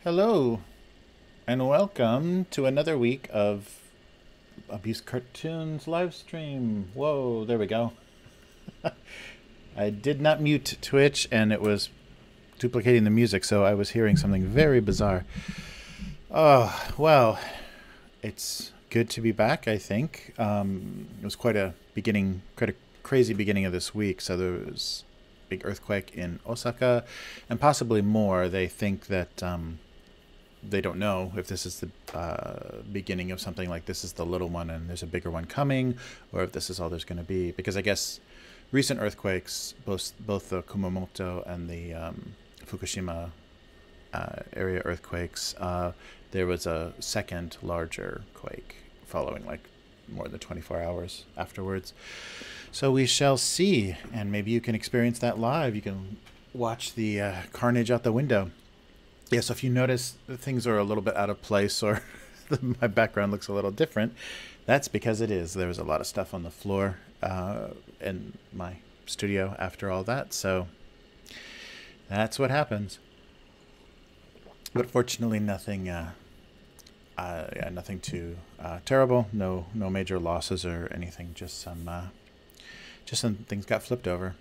Hello, and welcome to another week of Abuse Cartoons live stream. Whoa, there we go. I did not mute Twitch, and it was duplicating the music, so I was hearing something very bizarre. Oh, well, it's good to be back, I think. It was quite a crazy beginning of this week. So there was a big earthquake in Osaka, and possibly more. They think that they don't know if this is the beginning of something like this is the little one and there's a bigger one coming, or if this is all there's going to be. Because I guess recent earthquakes, both the Kumamoto and the Fukushima area earthquakes, there was a second larger quake following like more than 24 hours afterwards. So we shall see, and maybe you can experience that live. You can watch the carnage out the window. Yeah, so if you notice things are a little bit out of place or my background looks a little different, that's because it is. There was a lot of stuff on the floor in my studio after all that, so that's what happens. But fortunately, nothing nothing too terrible. No major losses or anything. Just some things got flipped over.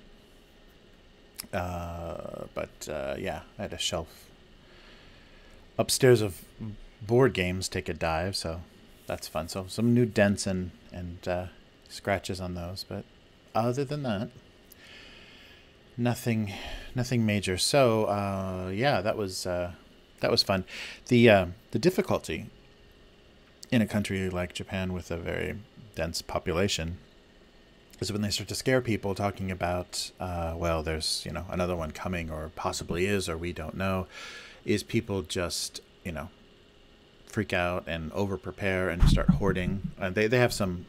Yeah, I had a shelf upstairs of board games take a dive, so that's fun. So some new dents and scratches on those, but other than that, nothing major. So yeah, that was fun. The difficulty in a country like Japan with a very dense population is when they start to scare people talking about, well, there's, another one coming or possibly is, or we don't know, is people just, freak out and over prepare and start hoarding. They have some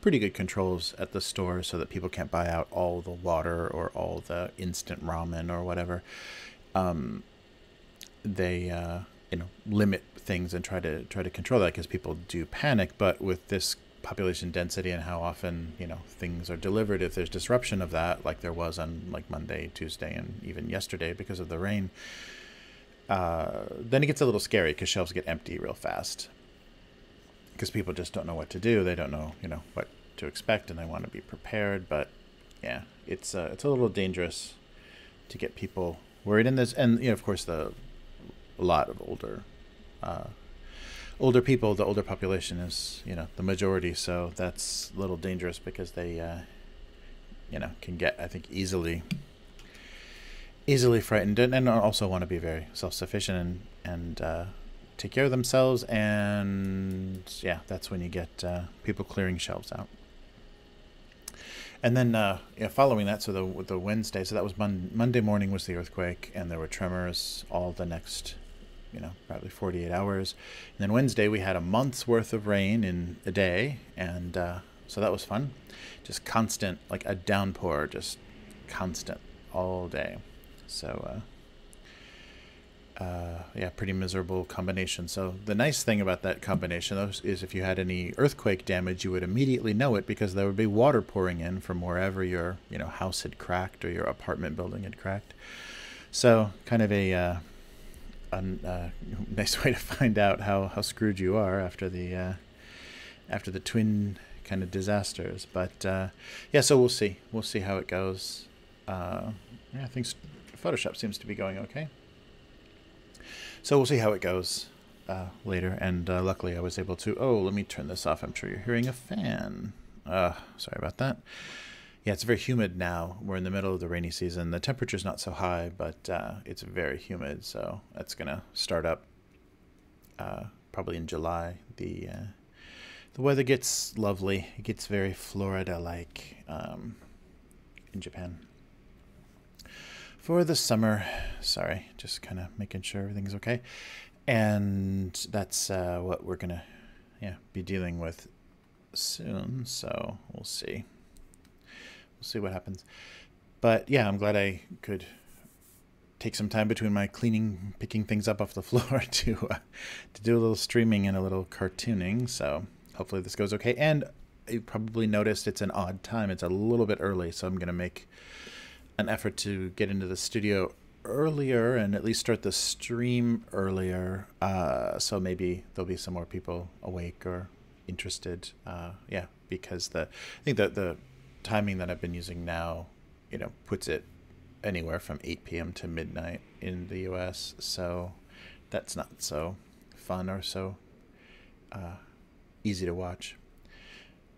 pretty good controls at the store so that people can't buy out all the water or all the instant ramen or whatever. They limit things and try to control that because people do panic. But with this population density and how often things are delivered, if there's disruption of that, like there was on like Monday, Tuesday, and even yesterday because of the rain, then it gets a little scary because shelves get empty real fast because people just don't know what to do. They don't know what to expect, and they want to be prepared. But yeah, it's a little dangerous to get people worried in this. And of course, a lot of older people, the older population is the majority, so that's a little dangerous because they can get, I think, easily frightened, and also want to be very self-sufficient and take care of themselves. And yeah, that's when you get people clearing shelves out. And then following that, so the Wednesday, so that was Monday morning was the earthquake, and there were tremors all the next probably 48 hours. And then Wednesday we had a month's worth of rain in a day, and so that was fun. Just constant, like a downpour, just constant all day. So yeah, pretty miserable combination. So the nice thing about that combination is if you had any earthquake damage, you would immediately know it because there would be water pouring in from wherever your house had cracked or your apartment building had cracked. So kind of a nice way to find out how screwed you are after the twin kind of disasters. But yeah, so we'll see how it goes. Yeah, I think Photoshop seems to be going okay. So we'll see how it goes later. And luckily I was able to, let me turn this off. I'm sure you're hearing a fan. Sorry about that. Yeah, it's very humid now. We're in the middle of the rainy season. The temperature's not so high, but it's very humid. So that's going to start up probably in July. The weather gets lovely. It gets very Florida-like in Japan. For the summer, sorry, just kind of making sure everything's okay. And that's what we're going to be dealing with soon. So we'll see. We'll see what happens. But yeah, I'm glad I could take some time between my cleaning, picking things up off the floor to do a little streaming and a little cartooning. So hopefully this goes okay. And you probably noticed it's an odd time. It's a little bit early, so I'm going to make an effort to get into the studio earlier and at least start the stream earlier. So maybe there'll be some more people awake or interested. Yeah, because I think that the timing that I've been using now, puts it anywhere from 8 p.m. to midnight in the US. So that's not so fun or so easy to watch.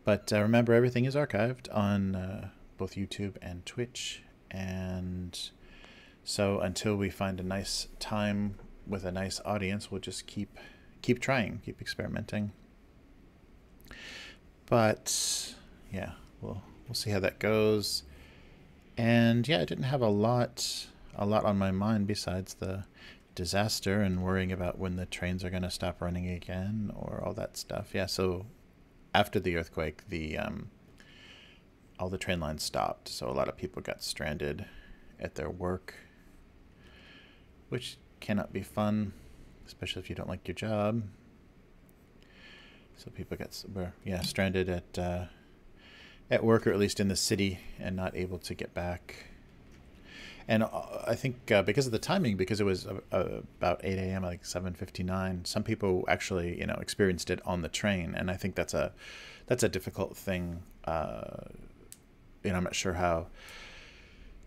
But remember, everything is archived on both YouTube and Twitch. And so until we find a nice time with a nice audience, we'll just keep trying, keep experimenting. But yeah, we'll see how that goes. And yeah, I didn't have a lot on my mind besides the disaster and worrying about when the trains are going to stop running again or all that stuff. Yeah, so after the earthquake, all the train lines stopped, so a lot of people got stranded at their work which cannot be fun, especially if you don't like your job. So people get stranded at work, or at least in the city, and not able to get back. And I think because of the timing, because it was about 8 a.m., like 7:59, some people actually, experienced it on the train. And I think that's a difficult thing. I'm not sure how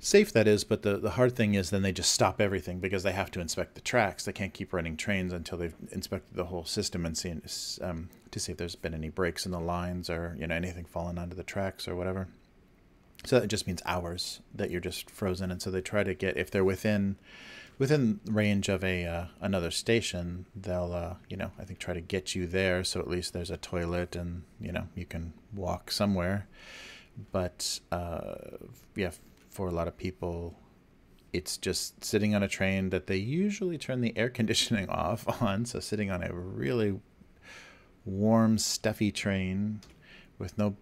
safe that is, but the hard thing is then they just stop everything because they have to inspect the tracks. They can't keep running trains until they've inspected the whole system and seen to see if there's been any breaks in the lines or anything falling onto the tracks or whatever. So that just means hours that you're just frozen. And so they try to get, if they're within range of another station, they'll I think try to get you there, so at least there's a toilet and you can walk somewhere. But for a lot of people, it's just sitting on a train that they usually turn the air conditioning off on. So sitting on a really warm, stuffy train with no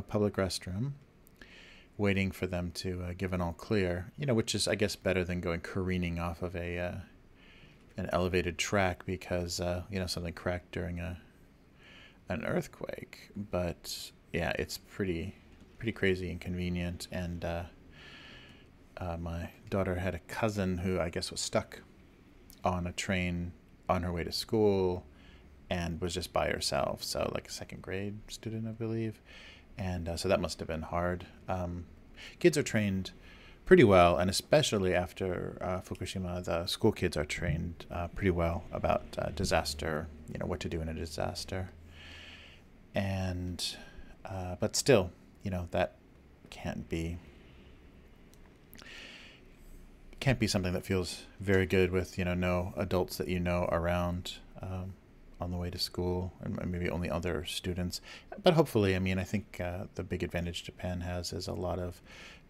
public restroom, waiting for them to give an all clear, which is, I guess, better than going careening off of an elevated track because something cracked during an earthquake. But yeah, it's pretty crazy and inconvenient. And my daughter had a cousin who I guess was stuck on a train on her way to school and was just by herself. So like a second grade student, I believe. And so that must have been hard. Kids are trained pretty well, and especially after Fukushima, the school kids are trained pretty well about disaster, what to do in a disaster. And but still, that can't be something that feels very good with no adults that around on the way to school, and maybe only other students. But hopefully, I think the big advantage Japan has is a lot of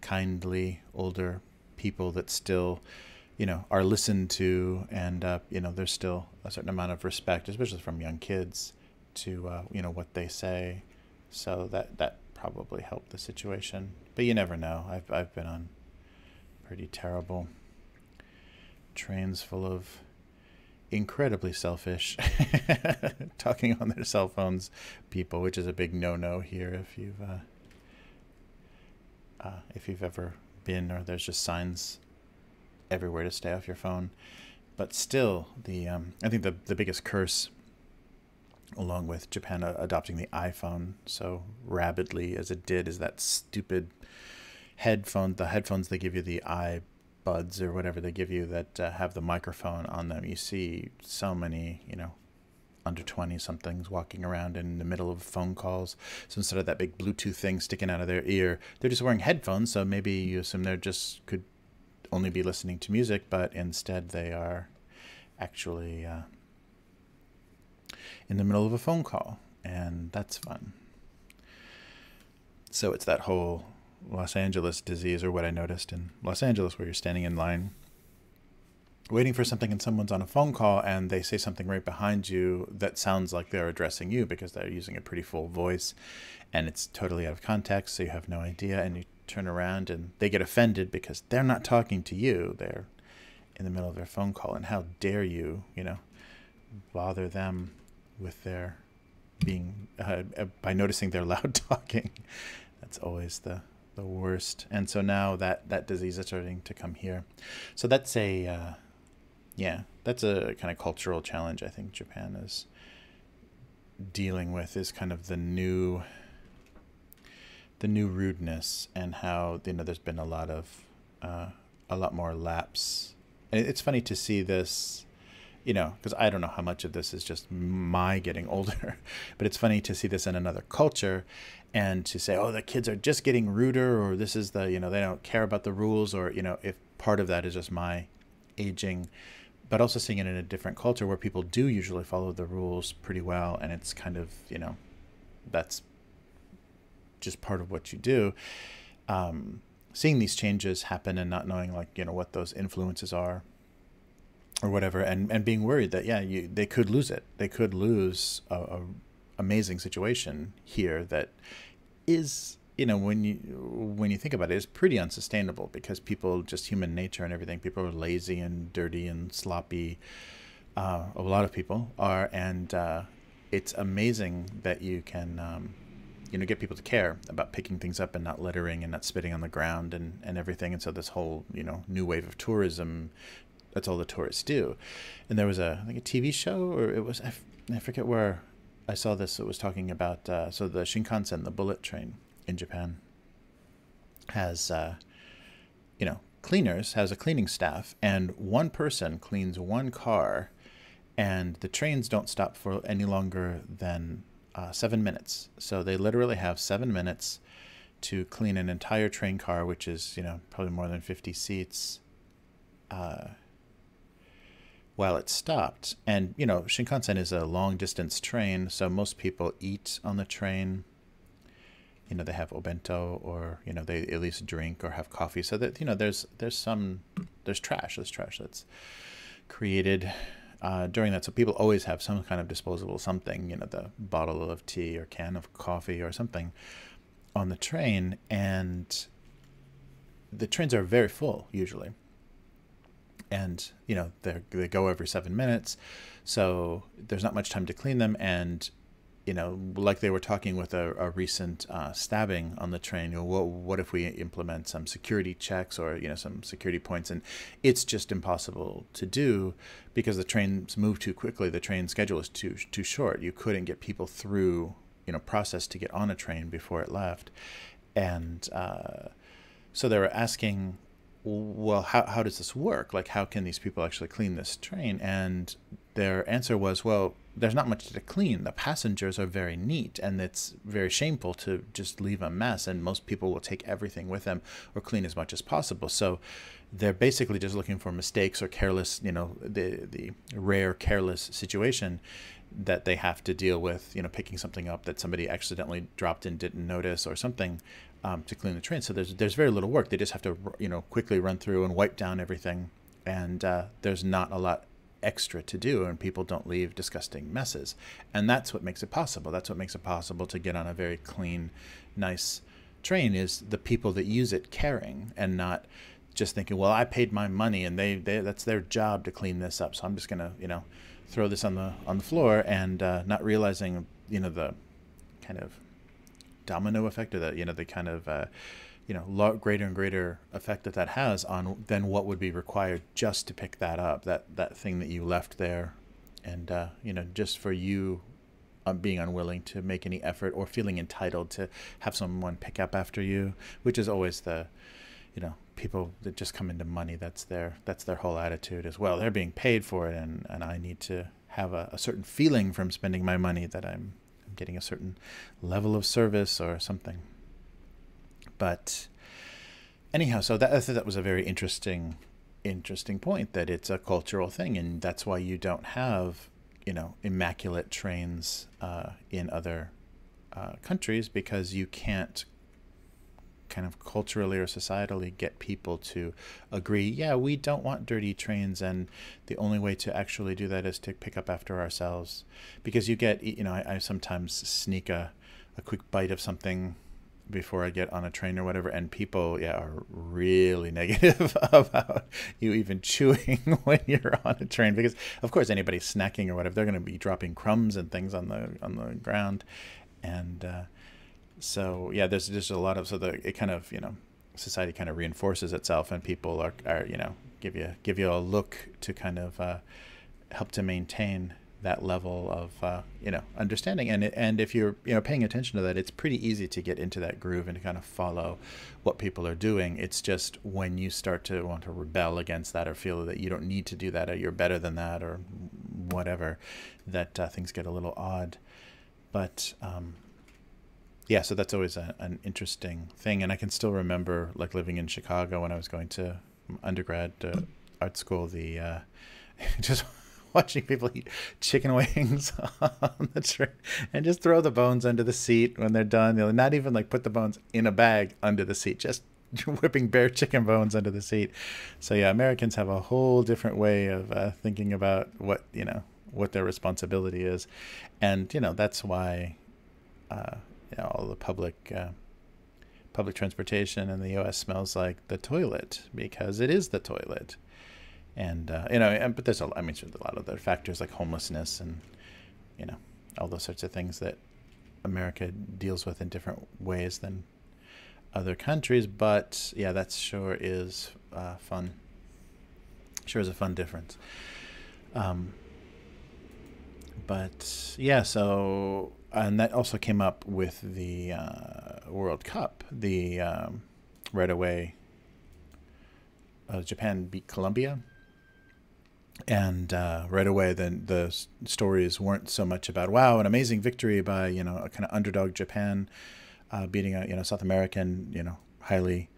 kindly older people that still are listened to, and there's still a certain amount of respect, especially from young kids, to what they say. So that probably helped the situation, but you never know. I've been on pretty terrible trains full of incredibly selfish talking on their cell phones people, which is a big no-no here if you've ever been, or there's just signs everywhere to stay off your phone. But still, I think the biggest curse, along with Japan adopting the iPhone so rapidly as it did, is that stupid the headphones they give you, the iBuds or whatever they give you, that have the microphone on them. You see so many, under 20 somethings walking around in the middle of phone calls. So instead of that big Bluetooth thing sticking out of their ear, they're just wearing headphones. So maybe you assume they're just could only be listening to music, but instead they are actually in the middle of a phone call, and that's fun. So it's that whole Los Angeles disease, or what I noticed in Los Angeles, where you're standing in line waiting for something and someone's on a phone call and they say something right behind you that sounds like they're addressing you because they're using a pretty full voice, and it's totally out of context, so you have no idea, and you turn around and they get offended because they're not talking to you. They're in the middle of their phone call, and how dare you, bother them with their being by noticing their loud talking. That's always the worst. And so now that disease is starting to come here. So that's a kind of cultural challenge I think Japan is dealing with, is kind of the new rudeness, and how there's been a lot more lapse. And it's funny to see this, because I don't know how much of this is just my getting older, but it's funny to see this in another culture and to say, oh, the kids are just getting ruder, or this is they don't care about the rules, or, if part of that is just my aging, but also seeing it in a different culture where people do usually follow the rules pretty well. And it's kind of, that's just part of what you do. Seeing these changes happen and not knowing what those influences are, or whatever, and being worried that they could lose it. They could lose a amazing situation here that is when you think about it, it's pretty unsustainable because people, just human nature and everything, people are lazy and dirty and sloppy. A lot of people are, and it's amazing that you can get people to care about picking things up and not littering and not spitting on the ground and everything. And so this whole new wave of tourism, that's all the tourists do. And there was I think a TV show, or it was I forget where I saw this. It was talking about so the Shinkansen, the bullet train in Japan, has cleaners, has a cleaning staff, and one person cleans one car, and the trains don't stop for any longer than 7 minutes. So they literally have 7 minutes to clean an entire train car, which is probably more than 50 seats, while it's stopped. And Shinkansen is a long distance train, so most people eat on the train. They have obento, or they at least drink or have coffee, so that there's trash that's created during that. So people always have some kind of disposable something, the bottle of tea or can of coffee or something on the train. And the trains are very full usually, and they go every 7 minutes, so there's not much time to clean them. And like they were talking with a recent stabbing on the train, what if we implement some security checks or some security points? And it's just impossible to do because the trains move too quickly. The train schedule is too short. You couldn't get people through process to get on a train before it left. And so they were asking, well, how does this work? Like, how can these people actually clean this train? And their answer was, well, there's not much to clean. The passengers are very neat, and it's very shameful to just leave a mess, and most people will take everything with them or clean as much as possible. So they're basically just looking for mistakes or careless, the rare careless situation that they have to deal with, picking something up that somebody accidentally dropped and didn't notice or something, to clean the train. So there's very little work. They just have to quickly run through and wipe down everything, and there's not a lot extra to do, and people don't leave disgusting messes. And that's what makes it possible. That's what makes it possible to get on a very clean, nice train, is the people that use it caring and not just thinking, well, I paid my money and they that's their job to clean this up, so I'm just gonna throw this on the floor, and not realizing the kind of domino effect, or the kind of greater and greater effect that has on than what would be required just to pick that up, that thing that you left there. And just for you being unwilling to make any effort or feeling entitled to have someone pick up after you, which is always the people that just come into money. That's their whole attitude as well. They're being paid for it, and I need to have a certain feeling from spending my money that I'm getting a certain level of service or something. But anyhow, so I thought that was a very interesting point, that it's a cultural thing, and that's why you don't have immaculate trains in other countries, because you can't kind of culturally or societally get people to agree, yeah, we don't want dirty trains, and the only way to actually do that is to pick up after ourselves. Because you get, I sometimes sneak a quick bite of something before I get on a train or whatever, and people are really negative about you even chewing when you're on a train, because of course anybody snacking or whatever, they're going to be dropping crumbs and things on the ground. And so yeah, there's just a lot of, it kind of society kind of reinforces itself, and people are give you a look to kind of help to maintain that level of understanding. And if you're paying attention to that, it's pretty easy to get into that groove and to kind of follow what people are doing. It's just when you start to want to rebel against that, or feel that you don't need to do that, or you're better than that, or whatever, that things get a little odd. But yeah, so that's always an interesting thing. And I can still remember, like, living in Chicago when I was going to undergrad art school, the just watching people eat chicken wings on the train and just throw the bones under the seat when they're done. They'll not even like put the bones in a bag under the seat, just whipping bare chicken bones under the seat. So yeah, Americans have a whole different way of thinking about what their responsibility is. And that's why all the public public transportation in the U.S. smells like the toilet because it is the toilet. And, but there's I mean, there's a lot of other factors like homelessness and, all those sorts of things that America deals with in different ways than other countries. But yeah, that sure is fun. Sure is a fun difference. But yeah, so, and that also came up with the World Cup. The right away, Japan beat Colombia. And right away, then the stories weren't so much about, wow, an amazing victory by, a kind of underdog Japan beating a, South American, highly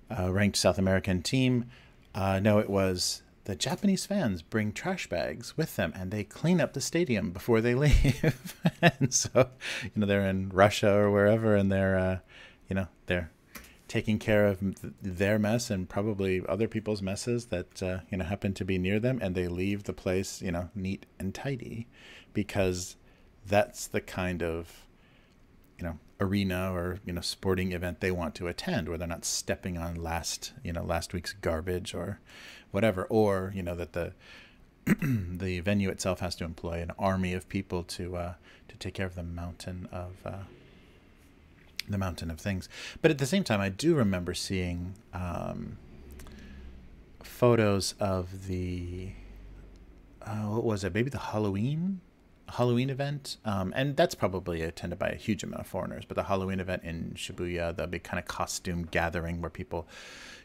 ranked South American team. No, it was the Japanese fans bring trash bags with them and they clean up the stadium before they leave. And so, they're in Russia or wherever, and they're, they're taking care of their mess and probably other people's messes that, happen to be near them. And they leave the place, neat and tidy, because that's the kind of, arena or, sporting event they want to attend, where they're not stepping on last week's garbage or whatever, or, that the the venue itself has to employ an army of people to take care of the mountain of things. But at the same time, I do remember seeing photos of the what was it? Maybe the Halloween event, and that's probably attended by a huge amount of foreigners. But the Halloween event in Shibuya, the big kind of costume gathering where people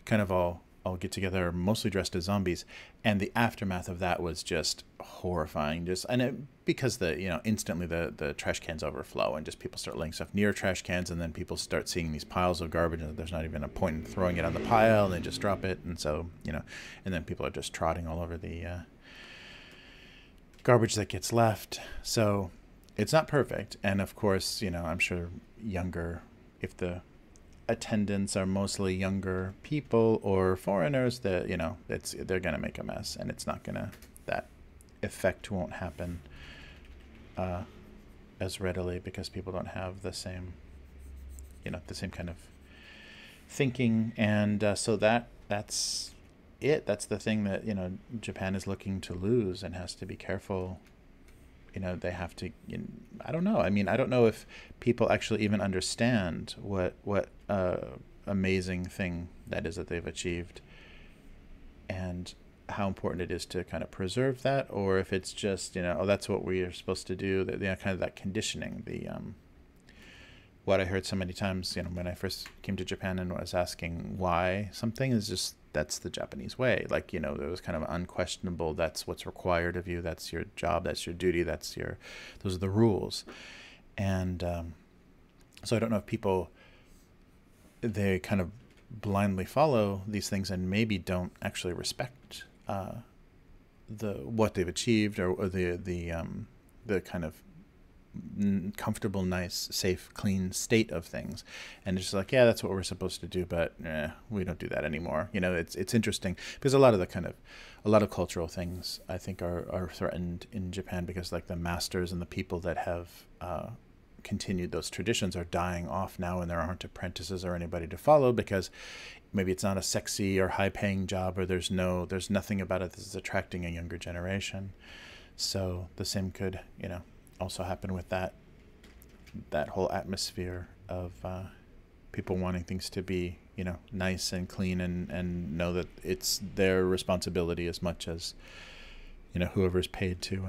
kind of all get together, mostly dressed as zombies, and the aftermath of that was just horrifying. Because instantly the trash cans overflow and just people start laying stuff near trash cans, and then people start seeing these piles of garbage, and there's not even a point in throwing it on the pile, and they just drop it, and so and then people are just trotting all over the garbage that gets left. So it's not perfect, and of course, I'm sure if the attendants are mostly younger people or foreigners, that they're gonna make a mess, and it's not gonna, that effect won't happen as readily, because people don't have the same kind of thinking. And so that's the thing that Japan is looking to lose and has to be careful. They have to, I don't know. I mean, I don't know if people actually even understand what amazing thing that is that they've achieved, and how important it is to kind of preserve that, or if it's just, oh, that's what we are supposed to do. That, kind of that conditioning. What I heard so many times, when I first came to Japan and was asking why something, is just, that's the Japanese way. Like, it was kind of unquestionable. That's what's required of you. That's your job. That's your duty. Those are the rules. And so I don't know if people, they kind of blindly follow these things and maybe don't actually respect what they've achieved, or the kind of comfortable, nice, safe, clean state of things, and it's just like, yeah, that's what we're supposed to do, but we don't do that anymore. It's interesting because a lot of cultural things, I think, are threatened in Japan, because like the masters and the people that have continued those traditions are dying off now, and there aren't apprentices or anybody to follow, because maybe it's not a sexy or high-paying job, or there's nothing about it that's attracting a younger generation. So the same could also happen with that whole atmosphere of people wanting things to be nice and clean, and know that it's their responsibility as much as whoever's paid to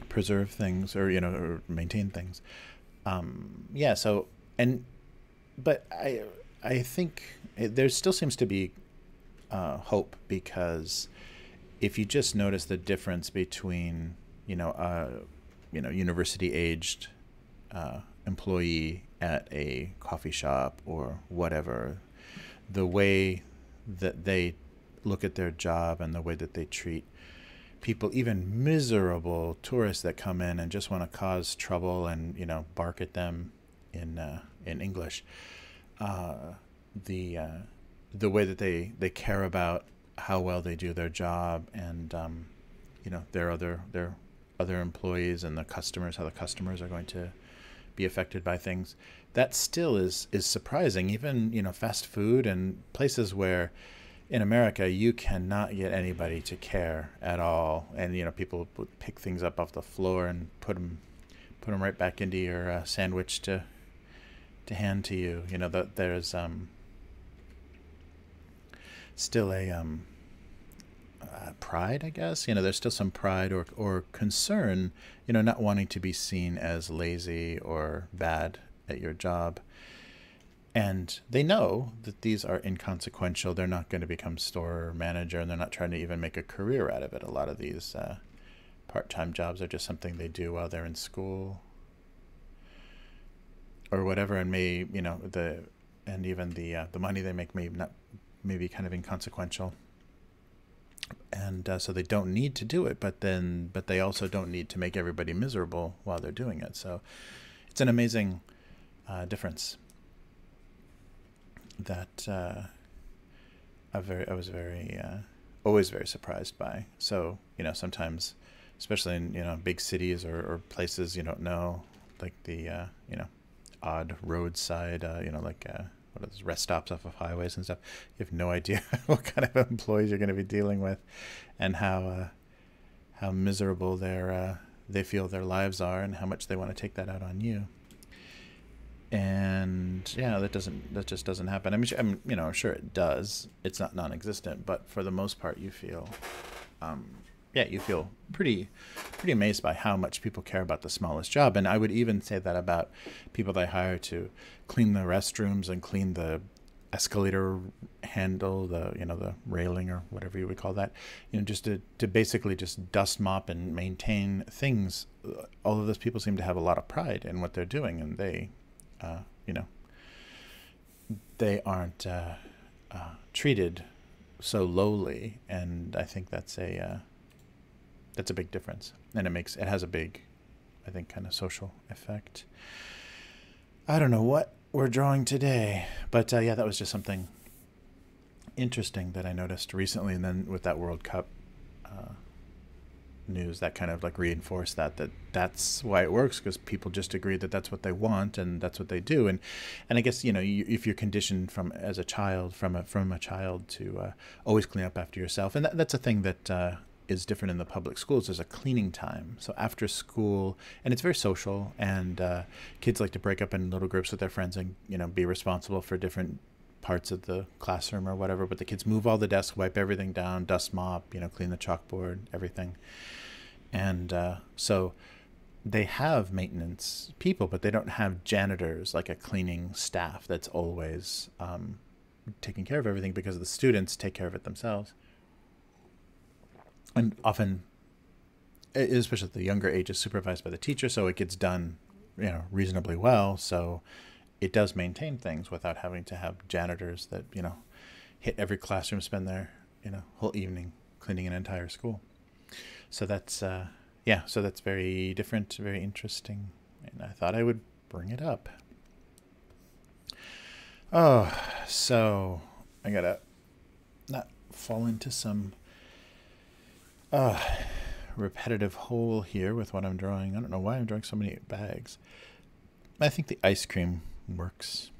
preserve things, or or maintain things. But I think there still seems to be hope, because if you just notice the difference between university-aged employee at a coffee shop or whatever, the way that they look at their job and the way that they treat people, even miserable tourists that come in and just want to cause trouble and bark at them in English, the way that they care about how well they do their job, and their other employees and the customers, how the customers are going to be affected by things. That still is surprising. Even, you know, fast food and places where in America you cannot get anybody to care at all, and you know, people would pick things up off the floor and put them right back into your sandwich to hand to you. You know, that there's still a pride, I guess. You know, there's still some pride or concern, you know, not wanting to be seen as lazy or bad at your job. And they know that these are inconsequential. They're not going to become store manager, and they're not trying to even make a career out of it. A lot of these part-time jobs are just something they do while they're in school or whatever, and you know, the money they make may be kind of inconsequential. And so they don't need to do it, but they also don't need to make everybody miserable while they're doing it. So it's an amazing difference that I was always very surprised by. So, you know, sometimes, especially in, you know, big cities or places you don't know, like the you know, odd roadside, you know, like what are those rest stops off of highways and stuff. You have no idea what kind of employees you're going to be dealing with, and how miserable they feel their lives are, and how much they want to take that out on you. And yeah, that just doesn't happen. I mean, you know, sure it does. It's not non-existent, but for the most part, you feel, you feel pretty amazed by how much people care about the smallest job. And I would even say that about people they hire to clean the restrooms and clean the escalator handle, the railing or whatever you would call that, you know, just to basically just dust mop and maintain things. All of those people seem to have a lot of pride in what they're doing, and they, you know, they aren't treated so lowly, and I think that's a big difference, and it has a big, I think, kind of social effect. I don't know what we're drawing today, but yeah, that was just something interesting that I noticed recently, and then with that World Cup news, that kind of like reinforced that's why it works, because people just agree that that's what they want and that's what they do. And I guess, you know, if you're conditioned from a child to always clean up after yourself, and that's a thing that is different in the public schools. There's a cleaning time, so after school, and it's very social, and kids like to break up in little groups with their friends and, you know, be responsible for different parts of the classroom or whatever, but the kids move all the desks, wipe everything down, dust mop, you know, clean the chalkboard, everything. And so they have maintenance people, but they don't have janitors, like a cleaning staff that's always taking care of everything, because the students take care of it themselves. And often, especially at the younger ages, supervised by the teacher, so it gets done, you know, reasonably well. So it does maintain things without having to have janitors that, you know, hit every classroom, spend their, you know, whole evening cleaning an entire school. So that's, so that's very different, very interesting, and I thought I would bring it up. Oh, so I gotta not fall into some repetitive hole here with what I'm drawing. I don't know why I'm drawing so many bags. I think the ice cream works.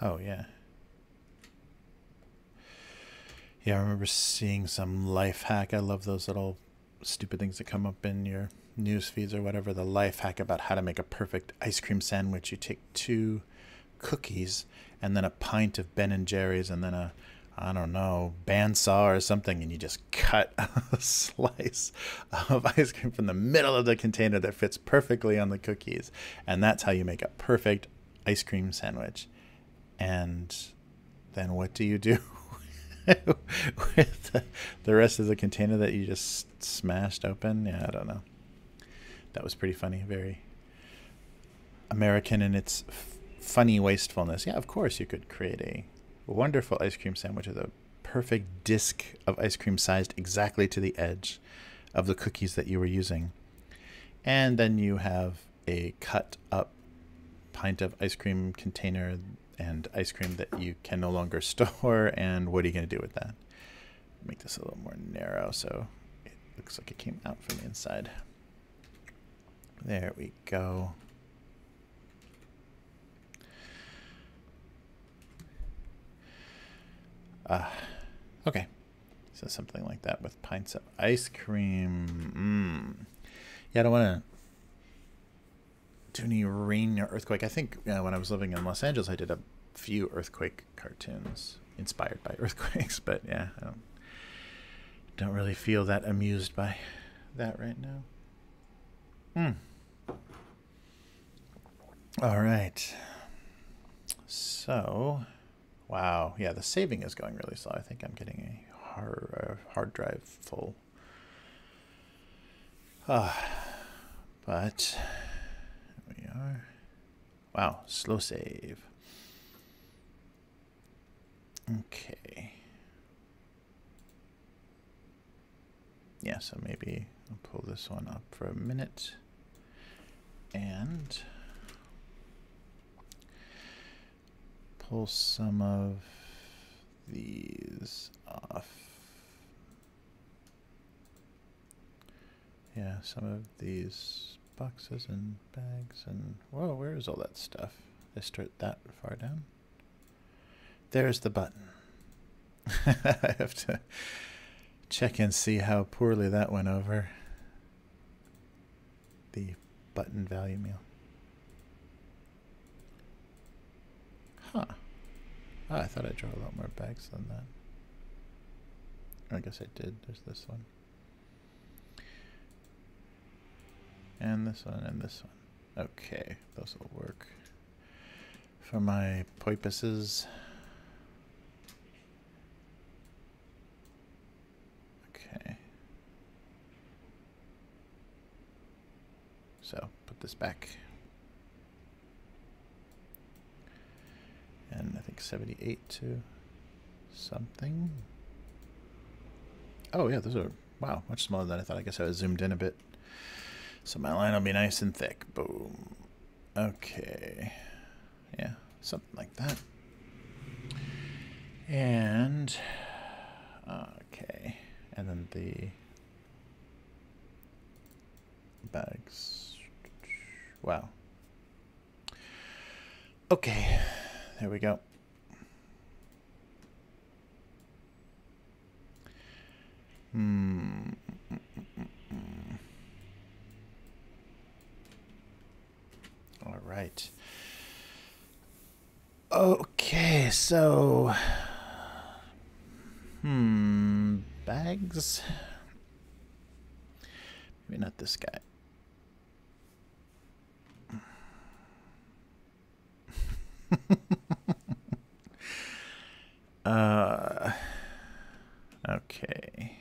Oh, yeah. Yeah, I remember seeing some life hack. I love those little stupid things that come up in your news feeds or whatever. The life hack about how to make a perfect ice cream sandwich. You take 2 cookies and then a pint of Ben & Jerry's and then a, I don't know, bandsaw or something, and you just cut a slice of ice cream from the middle of the container that fits perfectly on the cookies. And that's how you make a perfect ice cream sandwich. And then what do you do with the rest of the container that you just smashed open? Yeah, I don't know. That was pretty funny. Very American in its funny wastefulness. Yeah, of course you could create a wonderful ice cream sandwich with a perfect disc of ice cream sized exactly to the edge of the cookies that you were using. And then you have a cut up pint of ice cream container and ice cream that you can no longer store. And what are you going to do with that? Make this a little more narrow so Looks like it came out from the inside. There we go. Okay. So something like that with pints of ice cream. Yeah, I don't want to do any rain or earthquake. I think when I was living in Los Angeles, I did a few earthquake cartoons inspired by earthquakes. But yeah, I don't really feel that amused by that right now. All right. So, wow. Yeah, the saving is going really slow. I think I'm getting a hard drive full. But here we are. Wow, slow save. Okay. Yeah, so maybe I'll pull this one up for a minute and pull some of these off. Yeah, some of these boxes and bags and whoa, where is all that stuff? Did I start that far down? There's the button. I have to check and see how poorly that went over. The button value meal. Huh. Oh, I thought I drew a lot more bags than that. I guess I did. There's this one. And this one and this one. Okay, those will work. For my porpoises. Okay. So, put this back. And I think 78 to something. Oh yeah, those are, wow, much smaller than I thought. I guess I was zoomed in a bit. So my line will be nice and thick. Boom. Okay. Yeah, something like that. And, okay. And then the bags. Wow. Okay. There we go. All right. Okay, so bags. Maybe not this guy. Okay.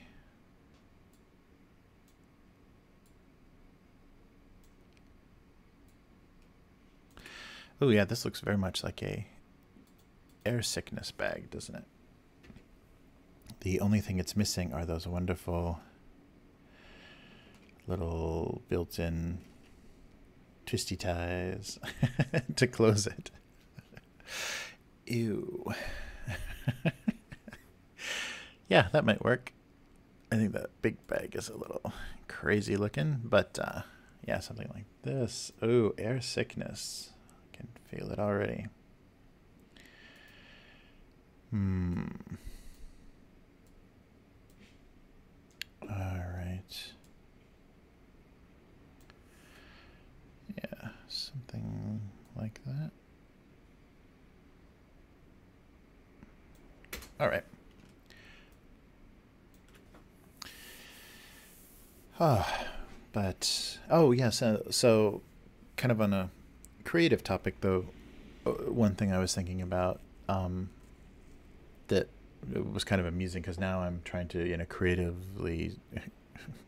Oh yeah, this looks very much like a air sickness bag, doesn't it? The only thing it's missing are those wonderful little built-in twisty ties to close it. Ew. Yeah, that might work. I think that big bag is a little crazy looking, but yeah, something like this. Oh, air sickness. I can feel it already. All right. Yeah, something like that. All right. But oh yeah, so kind of on a creative topic though, one thing I was thinking about that it was kind of amusing because now I'm trying to creatively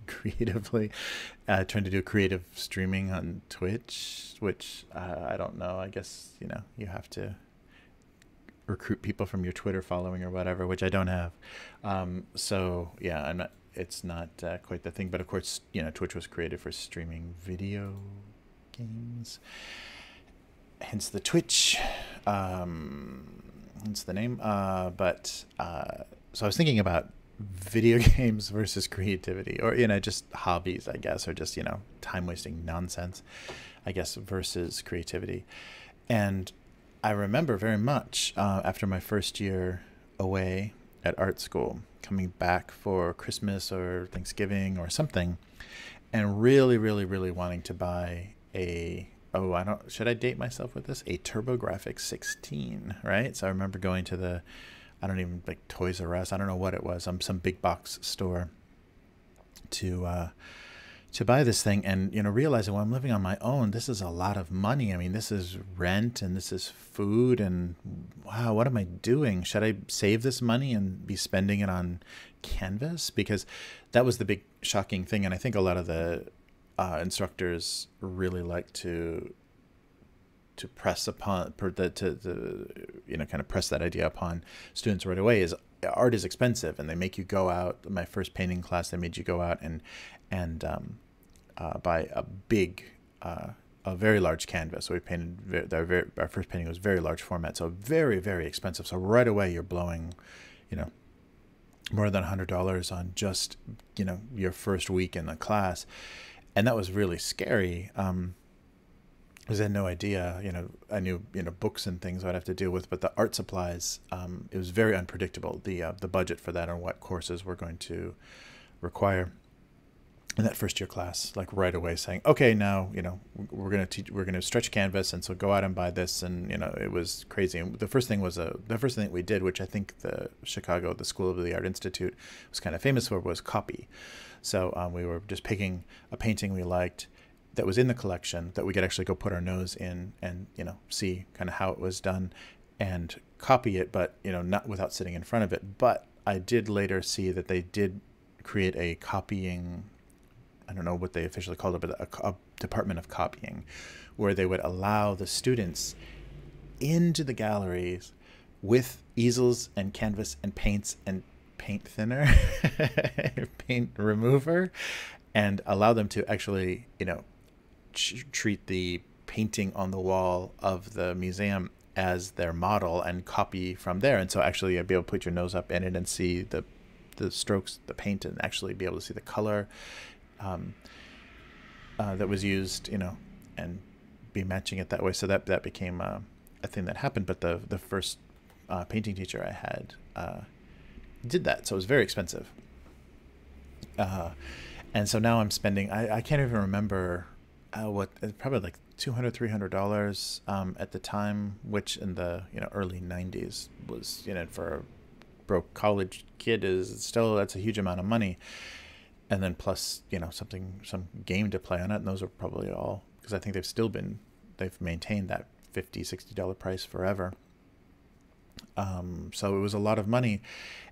trying to do creative streaming on Twitch, which I don't know. I guess you have to recruit people from your Twitter following or whatever, which I don't have. So yeah, I'm not. It's not quite the thing, but of course, Twitch was created for streaming video games, hence the Twitch, hence the name. So I was thinking about video games versus creativity, or, just hobbies, I guess, or just, time wasting nonsense, I guess, versus creativity. And I remember very much after my first year away at art school, coming back for Christmas or Thanksgiving or something, and really, really, really wanting to buy should I date myself with this? A TurboGrafx 16, right? So I remember going to like Toys R Us, I don't know what it was, some big box store to buy this thing, and realizing, well, I'm living on my own, this is a lot of money. I mean, this is rent and this is food, and wow, what am I doing? Should I save this money and be spending it on canvas? Because that was the big shocking thing, and I think a lot of the instructors really like to press upon kind of press that idea upon students right away, is art is expensive, and they make you go out. My first painting class, they made you go out and buy a very large canvas. So we painted our first painting was very large format, so very, very expensive. So right away you're blowing, more than $100 on just your first week in the class, and that was really scary. Because I had no idea, I knew, books and things I'd have to deal with, but the art supplies, it was very unpredictable, the budget for that, or what courses we're going to require. In that first year class, like right away saying, okay, now, we're going to stretch canvas, and so go out and buy this. And, it was crazy. And the first thing that we did, which I think the School of the Art Institute was kind of famous for, was copy. So we were just picking a painting we liked that was in the collection that we could actually go put our nose in and, see kind of how it was done and copy it, but, not without sitting in front of it. But I did later see that they did create a copying, I don't know what they officially called it, but a department of copying, where they would allow the students into the galleries with easels and canvas and paints and paint thinner, paint remover, and allow them to actually, treat the painting on the wall of the museum as their model and copy from there. And so actually you'd be able to put your nose up in it and see the strokes, the paint, and actually be able to see the color that was used, and be matching it that way. So that became a thing that happened. But the first painting teacher I had did that, so it was very expensive. And so now I'm spending, I can't even remember probably like $200-$300 at the time, which in the early 90s was, for a broke college kid, that's a huge amount of money. And then plus, some game to play on it. And those are probably all, because I think they've maintained that $50-$60 price forever. So it was a lot of money,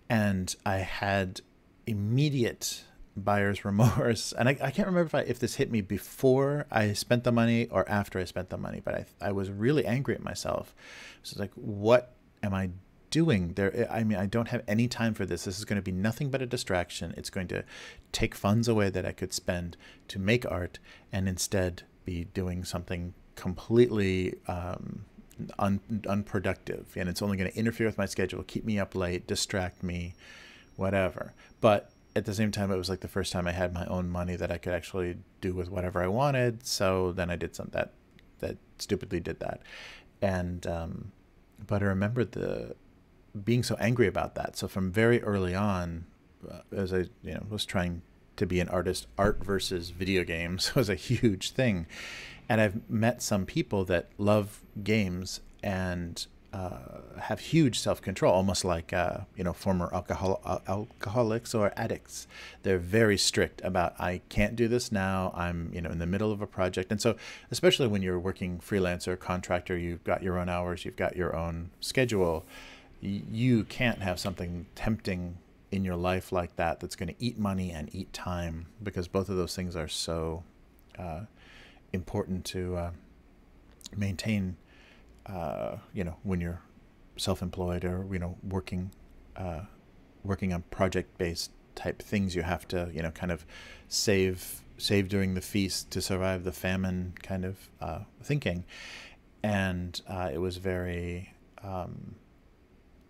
and I had immediate buyer's remorse. And I can't remember if this hit me before I spent the money or after I spent the money, but I was really angry at myself. So it's like, what am I doing there? I mean, I don't have any time for this. This is going to be nothing but a distraction. It's going to take funds away that I could spend to make art, and instead be doing something completely unproductive, and it's only going to interfere with my schedule, keep me up late, distract me, whatever. But at the same time, it was like the first time I had my own money that I could actually do with whatever I wanted. So then I did something that stupidly did that. And but I remember being so angry about that. So from very early on, as I was trying to be an artist, art versus video games was a huge thing. And I've met some people that love games and have huge self-control, almost like former alcoholics or addicts. They're very strict about, I can't do this now, I'm in the middle of a project. And so especially when you're working freelance or contractor, you've got your own hours, you've got your own schedule, you can't have something tempting in your life like that that's going to eat money and eat time, because both of those things are so important to maintain, when you're self-employed or, working on project-based type things. You have to, kind of save during the feast to survive the famine kind of thinking. And it was very,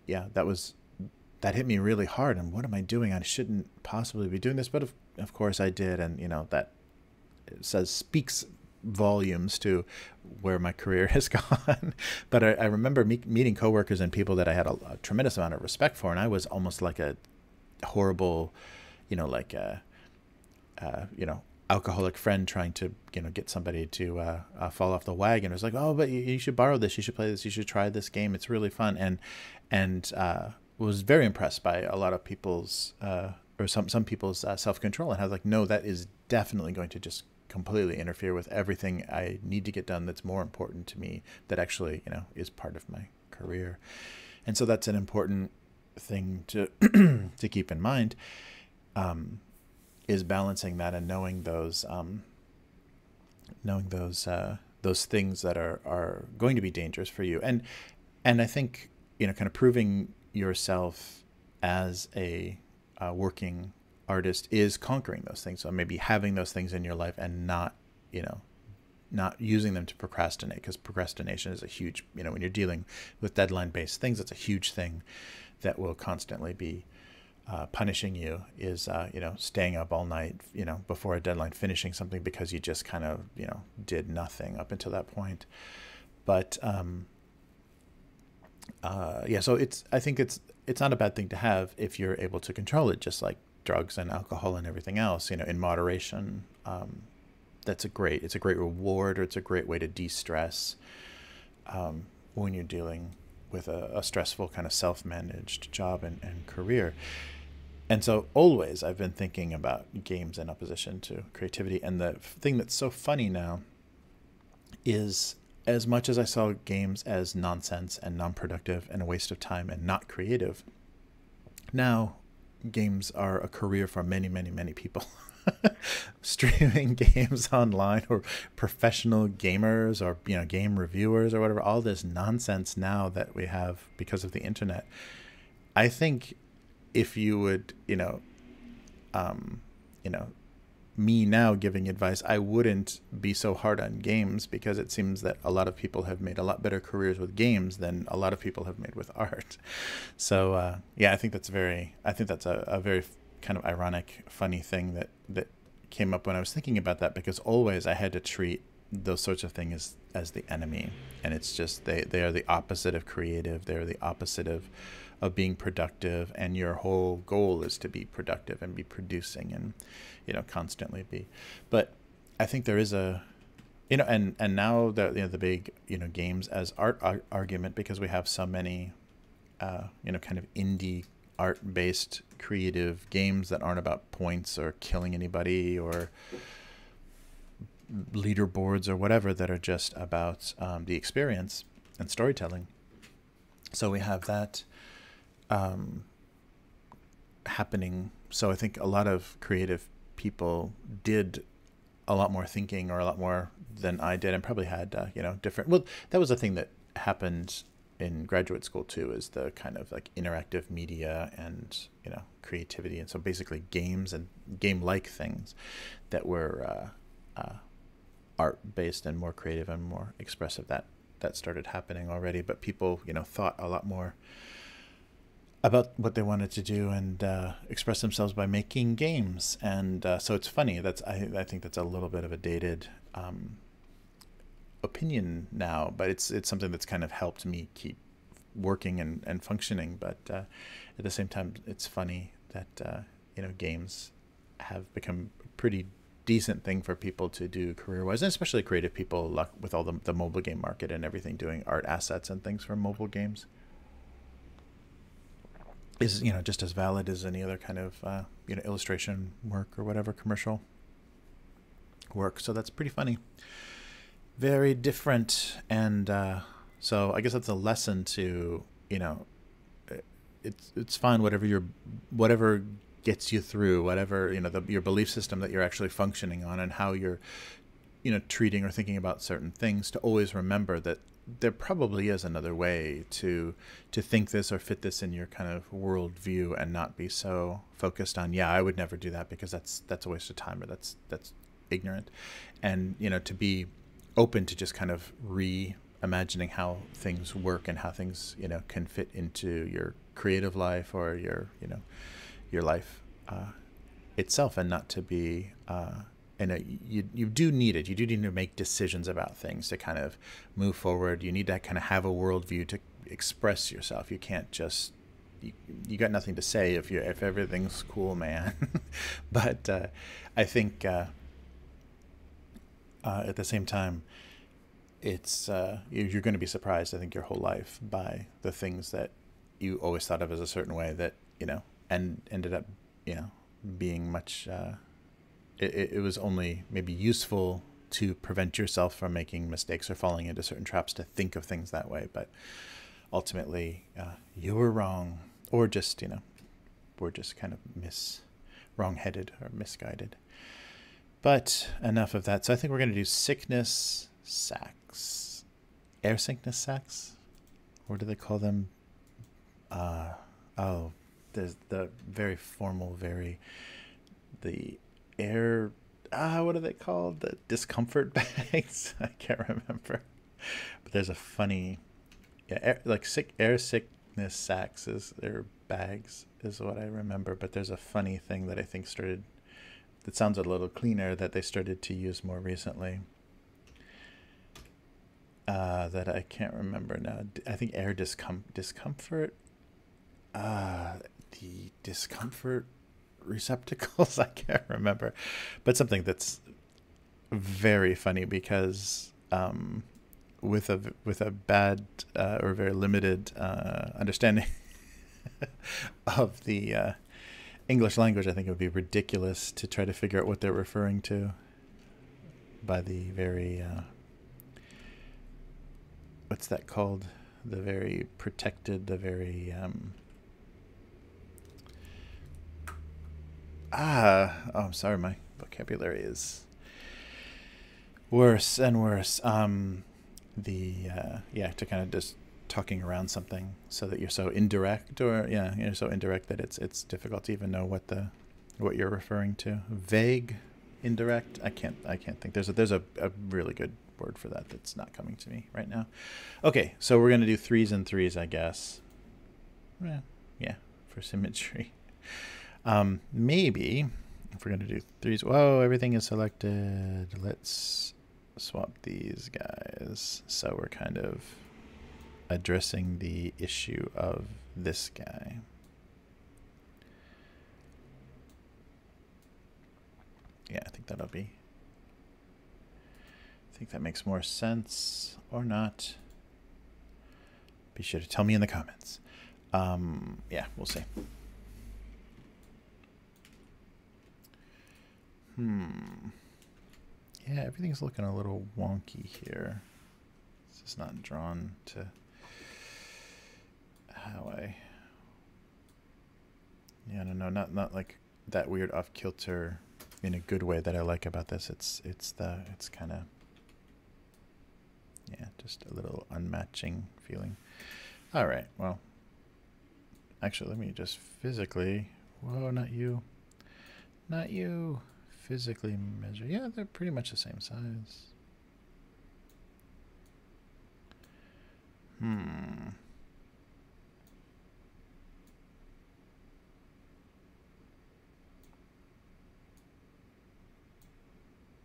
that was that hit me really hard. And what am I doing? I shouldn't possibly be doing this, but of course I did. And that speaks volumes to where my career has gone. But I remember meeting coworkers and people that I had a tremendous amount of respect for, and I was almost like a horrible, like a alcoholic friend trying to get somebody to fall off the wagon. It was like, oh, but you should borrow this, you should play this, you should try this game, it's really fun. And was very impressed by a lot of people's or some people's self-control, and I was like, no, that is definitely going to just completely interfere with everything I need to get done that's more important to me, that actually is part of my career. And so that's an important thing to to keep in mind, is balancing that and knowing those things that are going to be dangerous for you. And I think kind of proving yourself as a working artist is conquering those things. So maybe having those things in your life and not using them to procrastinate, because procrastination is a huge, when you're dealing with deadline-based things, it's a huge thing that will constantly be punishing you, is staying up all night before a deadline, finishing something because you just kind of did nothing up until that point. But so I think it's not a bad thing to have if you're able to control it, just like drugs and alcohol and everything else, in moderation. It's a great reward, or it's a great way to de-stress when you're dealing with a stressful kind of self-managed job and career. And so always I've been thinking about games in opposition to creativity. And the thing that's so funny now is, as much as I saw games as nonsense and non-productive and a waste of time and not creative, now games are a career for many, many, many people. Streaming games online, or professional gamers, or game reviewers, or whatever, all this nonsense now that we have because of the internet. I think if you would me now giving advice, I wouldn't be so hard on games, because it seems that a lot of people have made a lot better careers with games than a lot of people have made with art. So I think that's a very kind of ironic, funny thing that came up when I was thinking about that, because always I had to treat those sorts of things as the enemy. And it's just, they are the opposite of creative. They're the opposite of being productive, and your whole goal is to be productive and be producing and constantly be. But I think there is a and now the big games as art argument, because we have so many kind of indie art-based creative games that aren't about points or killing anybody or leaderboards or whatever, that are just about the experience and storytelling. So we have that happening. So I think a lot of creative people did a lot more thinking, or a lot more than I did, and probably had different. Well, that was the thing that happened in graduate school too, is the kind of like interactive media and creativity. And so basically games and game-like things that were art-based and more creative and more expressive, that started happening already. But people thought a lot more about what they wanted to do and express themselves by making games. And so it's funny, I think that's a little bit of a dated opinion now, but it's something that's kind of helped me keep working and functioning. But at the same time, it's funny that games have become a pretty decent thing for people to do career-wise, and especially creative people, with all the mobile game market and everything, doing art assets and things for mobile games is just as valid as any other kind of illustration work or whatever, commercial work. So that's pretty funny. Very different. And so I guess that's a lesson to it's fine, whatever gets you through, whatever your belief system that you're actually functioning on, and how you're treating or thinking about certain things, to always remember that there probably is another way to think this or fit this in your kind of worldview, and not be so focused on, I would never do that because that's a waste of time, or that's ignorant. And to be open to just kind of imagining how things work and how things, can fit into your creative life or your life itself, and not to be you do need it. You do need to make decisions about things to kind of move forward. You need to kind of have a worldview to express yourself. You can't just you got nothing to say if everything's cool, man. But I think at the same time, it's you're going to be surprised, I think, your whole life by the things that you always thought of as a certain way that and ended up being much it was only maybe useful to prevent yourself from making mistakes or falling into certain traps to think of things that way, but ultimately you were wrong, or just we're just kind of wrong-headed or misguided. But enough of that. So I think we're going to do sickness sacks. Air sickness sacks? What do they call them? There's the very formal, the air, what are they called? The discomfort bags? I can't remember. But there's a funny, air sickness sacks is their bags is what I remember. But there's a funny thing that I think started, that sounds a little cleaner, that they started to use more recently. That I can't remember now. I think air discomfort. The discomfort receptacles. I can't remember, but something that's very funny because with a bad or very limited understanding of the English language, I think it would be ridiculous to try to figure out what they're referring to by the very what's that called? The very protected, the very I'm sorry, my vocabulary is worse and worse. To kind of just talking around something so that you're so indirect, or you're so indirect that it's difficult to even know what you're referring to. Vague, indirect. I can't think. There's a really good word for that that's not coming to me right now. Okay, so we're gonna do 3s and 3s, I guess. Yeah, for symmetry. Maybe if we're gonna do 3s. Whoa, everything is selected. Let's swap these guys. So we're kind of addressing the issue of this guy. Yeah, I think that makes more sense, or not. Be sure to tell me in the comments. Yeah, we'll see. Yeah, everything's looking a little wonky here. It's just not drawn to how I... Yeah, no, not like that weird off kilter in a good way that I like about this. It's kind of, yeah, just a little unmatching feeling. All right, well, actually, let me just physically, whoa, not you, physically measure. Yeah, they're pretty much the same size.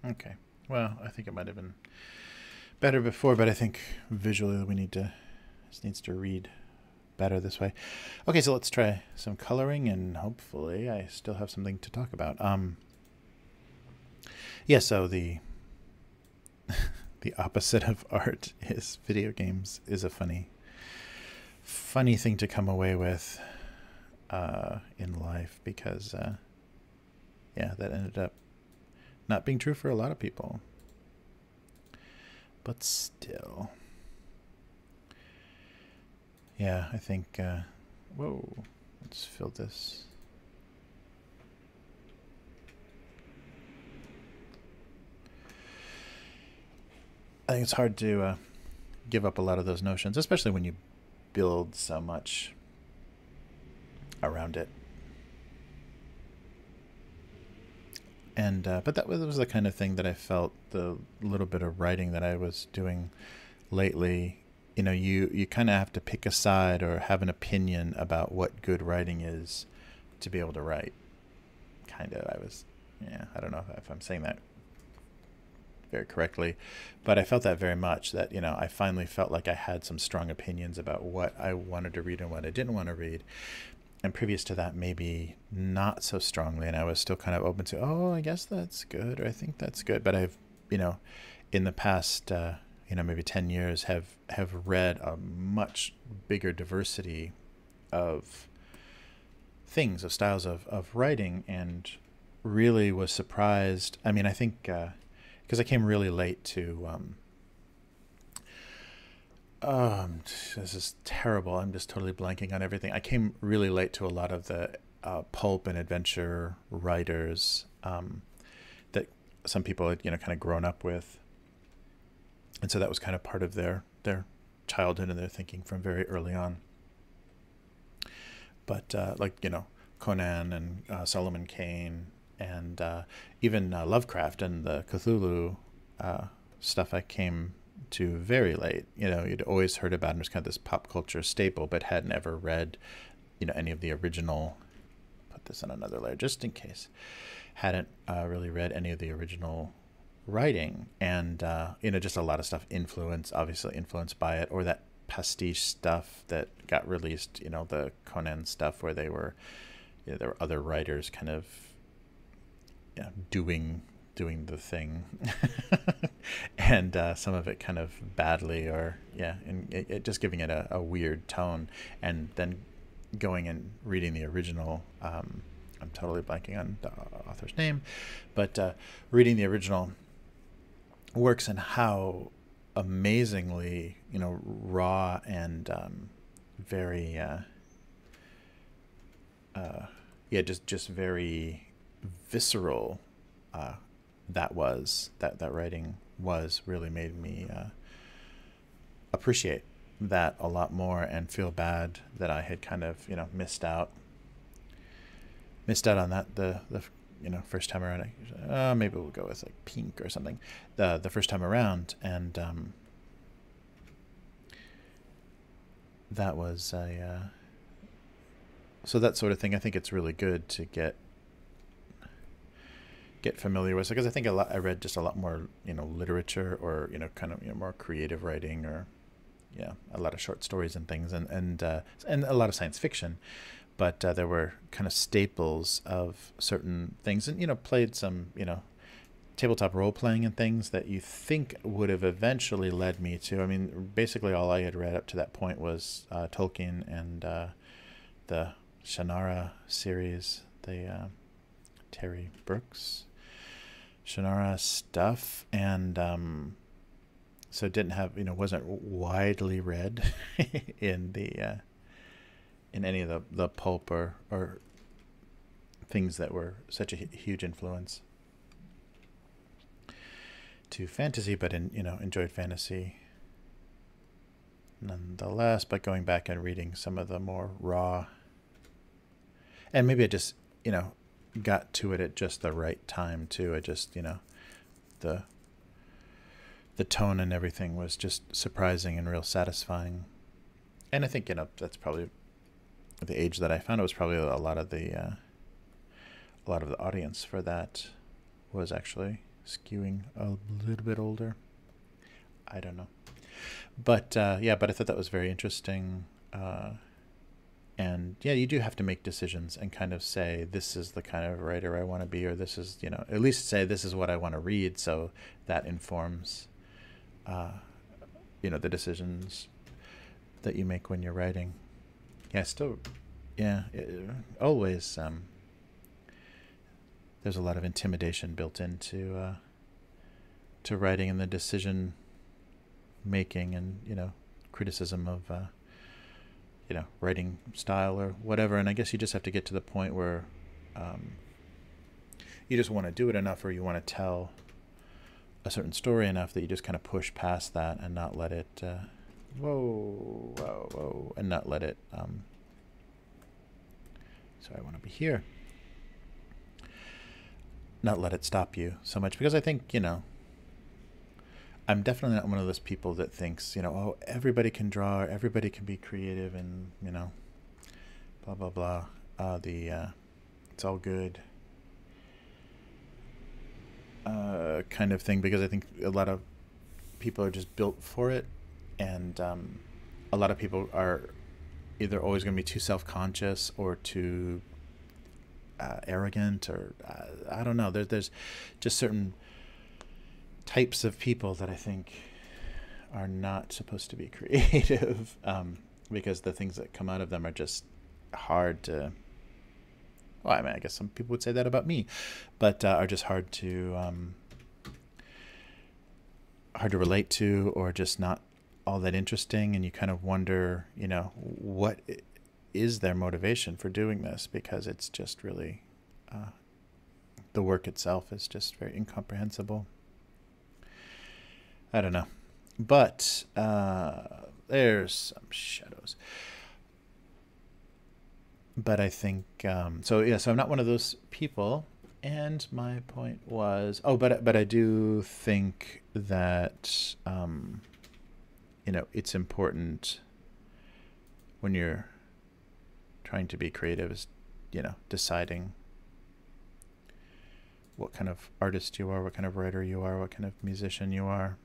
Okay, well, I think it might have been better before, but I think visually this needs to read better this way. Okay, so let's try some coloring, and hopefully I still have something to talk about. Yeah, so the opposite of art is video games is a funny thing to come away with in life, because yeah, that ended up not being true for a lot of people. But still. Yeah, I think whoa, let's fill this. I think it's hard to give up a lot of those notions, especially when you build so much around it. And but that was the kind of thing that I felt, the little bit of writing that I was doing lately, you kind of have to pick a side or have an opinion about what good writing is to be able to write. Kind of, I don't know if I'm saying that very correctly, but I felt that very much, that, I finally felt like I had some strong opinions about what I wanted to read and what I didn't want to read. And previous to that, maybe not so strongly, and I was still kind of open to, oh, I guess that's good, or I think that's good. But I've, in the past, maybe 10 years, have read a much bigger diversity of things, of styles of writing, and really was surprised. I mean, I think because I came really late to this is terrible. I'm just totally blanking on everything. I came really late to a lot of the pulp and adventure writers that some people had, kind of grown up with. And so that was kind of part of their childhood and their thinking from very early on. But Conan and Solomon Kane and even Lovecraft and the Cthulhu stuff I came to very late. You'd always heard about him as kind of this pop culture staple, but hadn't ever read, any of the original. Put this on another layer just in case. Hadn't really read any of the original writing, and just a lot of stuff obviously influenced by it, or that pastiche stuff that got released. The Conan stuff where there were other writers kind of doing the thing and some of it kind of badly, or and it just giving it a weird tone. And then going and reading the original, I'm totally blanking on the author's name, but reading the original works and how amazingly raw and very just very visceral that writing was, really made me appreciate that a lot more, and feel bad that I had kind of missed out on that the first time around. Maybe we'll go with like Pink or something the first time around. And that was so that sort of thing, I think it's really good to get familiar with, because I think I read just a lot more literature, or kind of more creative writing, or a lot of short stories and things, and a lot of science fiction. But there were kind of staples of certain things, and played some tabletop role playing and things that you think would have eventually led me to. I mean, basically all I had read up to that point was Tolkien and the Shannara series, the Terry Brooks Shannara stuff, and so it didn't have, wasn't widely read in the in any of the pulp or things that were such a huge influence to fantasy, but enjoyed fantasy nonetheless. But going back and reading some of the more raw, and maybe I just got to it at just the right time too. I just the tone and everything was just surprising and real satisfying. And I think that's probably the age that I found it was probably a lot of the audience for that was actually skewing a little bit older. I don't know, but but I thought that was very interesting. And you do have to make decisions and kind of say, this is the kind of writer I want to be, or this is, at least say this is what I want to read, so that informs the decisions that you make when you're writing. Always there's a lot of intimidation built into to writing, and the decision making, and criticism of writing style or whatever. And I guess you just have to get to the point where you just want to do it enough, or you want to tell a certain story enough, that you just kind of push past that and not let it and not let it sorry, I want to be here. Not let it stop you so much, because I think I'm definitely not one of those people that thinks, oh, everybody can draw, or everybody can be creative, and blah blah blah. It's all good kind of thing, because I think a lot of people are just built for it, and a lot of people are either always going to be too self-conscious or too arrogant, or I don't know. There's just certain types of people that I think are not supposed to be creative, because the things that come out of them are just hard to. Well, I mean, I guess some people would say that about me, but are just hard to relate to, or just not all that interesting. And you kind of wonder, what is their motivation for doing this? Because it's just really, the work itself is just very incomprehensible. I don't know, but there's some shadows. But I think so. Yeah. So I'm not one of those people. And my point was, but I do think that it's important when you're trying to be creative, is deciding what kind of artist you are, what kind of writer you are, what kind of musician you are,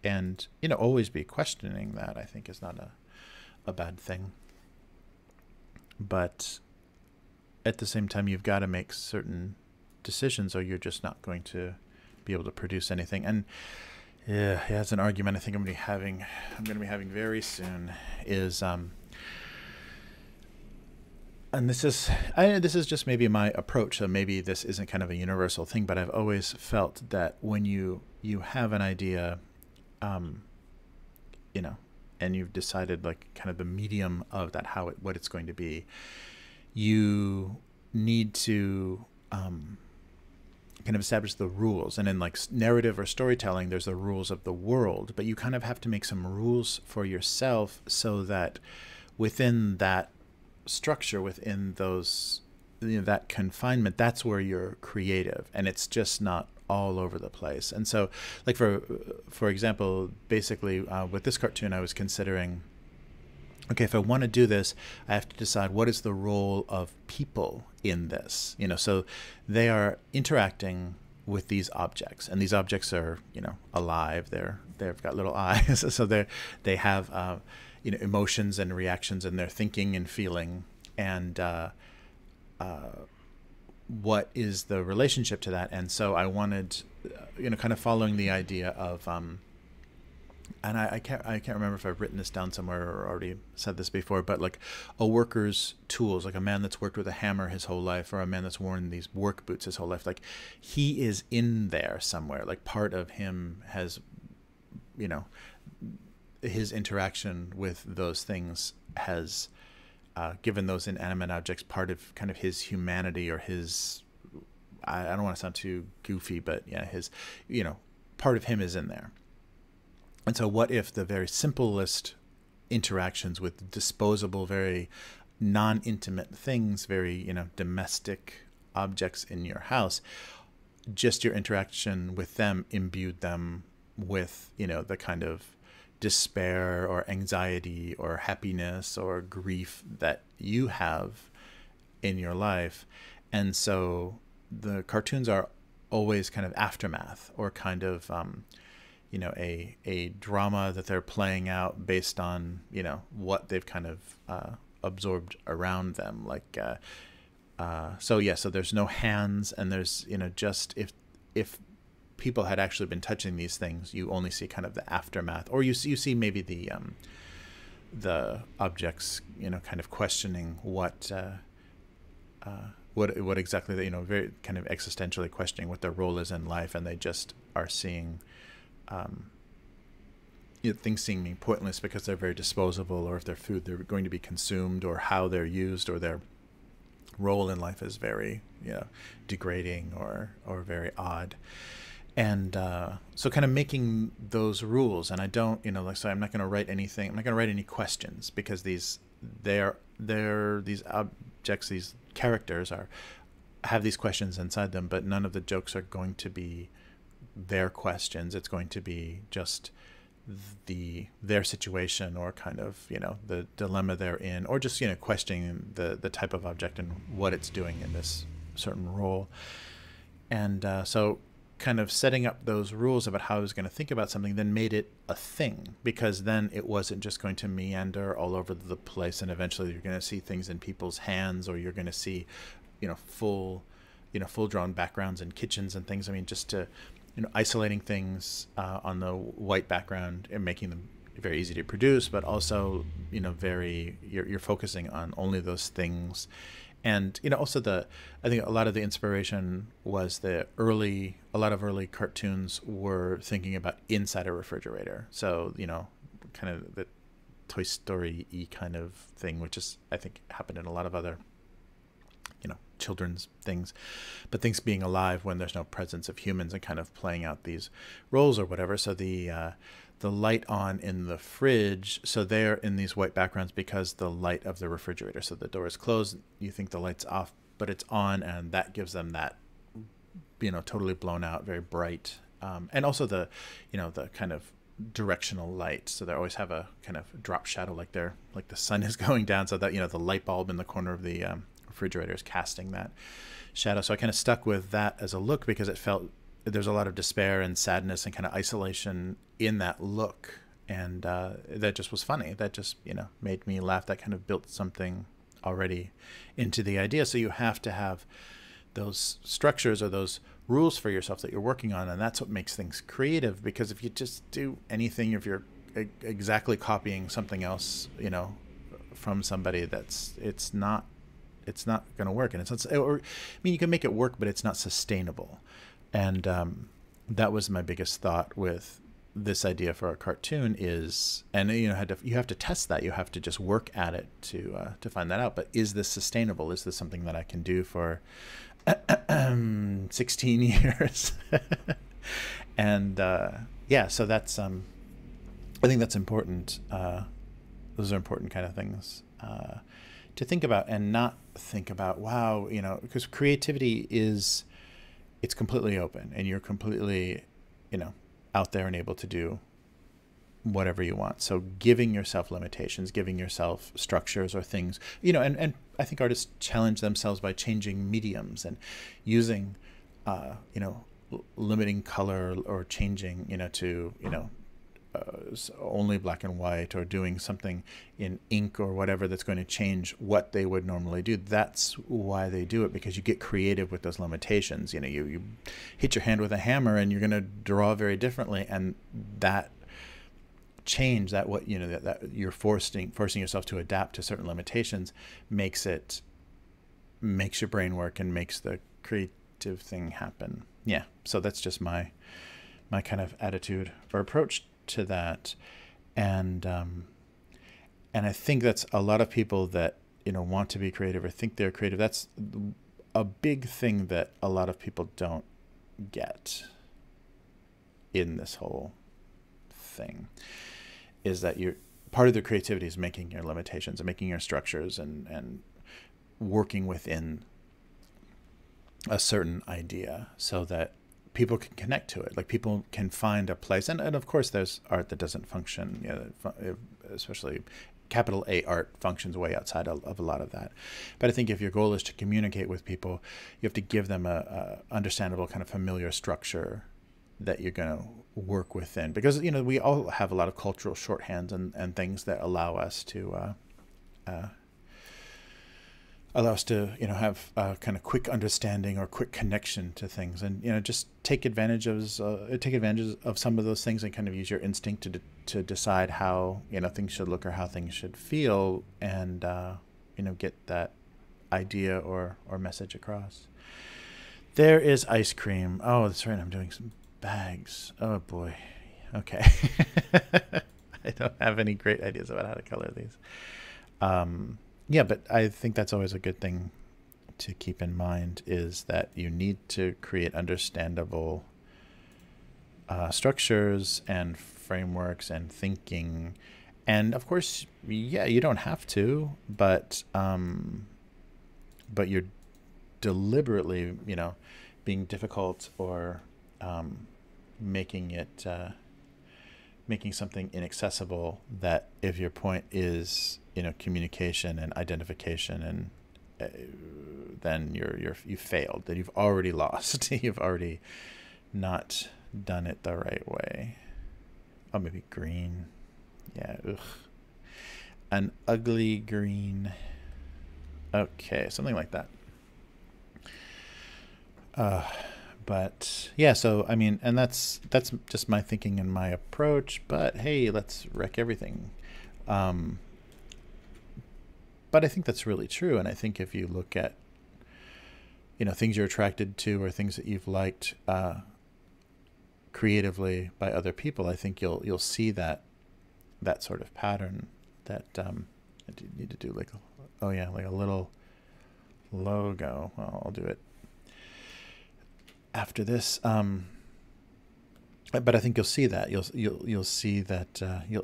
and always be questioning that. I think is not a bad thing. But at the same time, you've got to make certain decisions, or you're just not going to be able to produce anything. And yeah, it's an argument I think I'm going to be having very soon. Is and this is just maybe my approach. So maybe this isn't kind of a universal thing, but I've always felt that when you have an idea, and you've decided like kind of the medium of that, what it's going to be, you need to kind of establish the rules. And in like narrative or storytelling, there's the rules of the world, but you kind of have to make some rules for yourself, so that within that structure, within those, that confinement, that's where you're creative, and it's just not all over the place. And so, like for example, basically with this cartoon, I was considering, okay, if I want to do this, I have to decide what is the role of people in this. So they are interacting with these objects, and these objects are alive. They've got little eyes, so they have emotions and reactions, and they're thinking and feeling, and what is the relationship to that? And so I wanted, kind of following the idea of, and I can't remember if I've written this down somewhere or already said this before, but like a worker's tools, like a man that's worked with a hammer his whole life, or a man that's worn these work boots his whole life, like he is in there somewhere. Like part of him has, his interaction with those things has given those inanimate objects part of kind of his humanity, or his, I don't want to sound too goofy, but yeah, his, part of him is in there. And so what if the very simplest interactions with disposable, very non-intimate things, very, domestic objects in your house, just your interaction with them imbued them with, the kind of despair or anxiety or happiness or grief that you have in your life. And so the cartoons are always kind of aftermath, or kind of a drama that they're playing out based on what they've kind of absorbed around them. Like so there's no hands, and there's just if people had actually been touching these things, you only see kind of the aftermath, or you see maybe the objects, kind of questioning what exactly very kind of existentially questioning what their role is in life, and they just are seeing things seeming pointless because they're very disposable, or if they're food, they're going to be consumed, or how they're used, or their role in life is very degrading or very odd. And so kind of making those rules. And I don't, like, so I'm not going to write anything. I'm not going to write any questions, because these objects, these characters have these questions inside them, but none of the jokes are going to be their questions. It's going to be just their situation, or kind of, you know, the dilemma they're in, or just, you know, questioning the type of object and what it's doing in this certain role. And so kind of setting up those rules about how I was going to think about something then made it a thing, because then it wasn't just going to meander all over the place, and eventually you're going to see things in people's hands, or you're going to see, you know, full drawn backgrounds in kitchens and things. I mean, just to, you know, isolating things on the white background and making them very easy to produce, but also, you know, you're focusing on only those things. And, you know, also I think a lot of the inspiration was a lot of early cartoons were thinking about inside a refrigerator. So, you know, kind of the Toy Story-y kind of thing, which is, I think, happened in a lot of other, you know, children's things, but things being alive when there's no presence of humans, and kind of playing out these roles or whatever. So the light on in the fridge, so they're in these white backgrounds because the light of the refrigerator, so the door is closed, you think the light's off, but it's on, and that gives them that, you know, totally blown out, very bright, and also the, you know, the kind of directional light, so they always have a kind of drop shadow, like the sun is going down, so that, you know, the light bulb in the corner of the refrigerator is casting that shadow. So I kind of stuck with that as a look, because it felt there's a lot of despair and sadness and kind of isolation in that look, and that just was funny. That just, you know, made me laugh. That kind of built something already into the idea. So you have to have those structures or those rules for yourself that you're working on, and that's what makes things creative. Because if you just do anything, if you're exactly copying something else, you know, from somebody, it's not going to work, and I mean, you can make it work, but it's not sustainable. And that was my biggest thought with this idea for a cartoon is, and you know, you have to test that. You have to just work at it to find that out. But is this sustainable? Is this something that I can do for 16 years? And yeah, so that's I think that's important. Those are important kind of things to think about, and not think about, wow, you know, because creativity is, it's completely open, and you're completely, you know, out there and able to do whatever you want. So giving yourself limitations, giving yourself structures or things, you know, and I think artists challenge themselves by changing mediums and using, you know, limiting color, or changing, you know, to, you know, only black and white, or doing something in ink or whatever that's going to change what they would normally do. That's why they do it, because you get creative with those limitations. You know, you hit your hand with a hammer and you're going to draw very differently, and that change, that what, you know, that you're forcing yourself to adapt to certain limitations, makes your brain work and makes the creative thing happen. Yeah, so that's just my kind of attitude or approach to that. And I think that's a lot of people that, you know, want to be creative or think they're creative. That's a big thing that a lot of people don't get in this whole thing, is that you're part of the creativity is making your limitations and making your structures and working within a certain idea, so that people can connect to it. Like, people can find a place, and of course there's art that doesn't function, you know, especially capital A art functions way outside of a lot of that. But I think if your goal is to communicate with people, you have to give them a understandable, kind of familiar structure that you're going to work within, because, you know, we all have a lot of cultural shorthands and things that allow us to you know, have a kind of quick understanding or quick connection to things, and, you know, just take advantage of some of those things, and kind of use your instinct to decide how, you know, things should look or how things should feel, and you know, get that idea or message across. There is ice cream. Oh, that's right. I'm doing some bags. Oh boy. Okay. I don't have any great ideas about how to color these. Yeah, but I think that's always a good thing to keep in mind, is that you need to create understandable structures and frameworks and thinking. And of course, yeah, you don't have to, but you're deliberately, you know, being difficult or making it making something inaccessible, that if your point is, you know, communication and identification, and then you failed, that you've already lost. You've already not done it the right way. Oh, maybe green. Yeah, ugh. An ugly green. Okay, something like that. But yeah, so I mean, and that's just my thinking and my approach. But hey, let's wreck everything. But I think that's really true. And I think if you look at, you know, things you're attracted to or things that you've liked creatively by other people, I think you'll see that sort of pattern. That I need to do like, oh yeah, like a little logo. Well, I'll do it after this. But I think you'll see that you'll see that you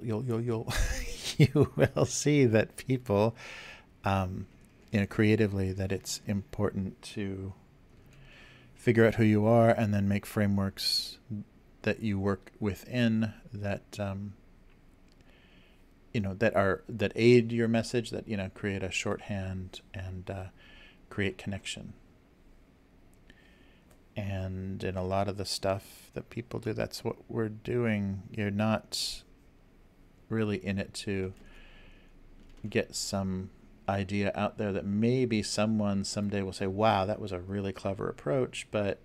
will see that people, you know, creatively, that it's important to figure out who you are and then make frameworks that you work within, that you know, that aid your message, that, you know, create a shorthand and create connection. And in a lot of the stuff that people do, that's what we're doing. You're not really in it to get some idea out there that maybe someone someday will say, wow, that was a really clever approach. But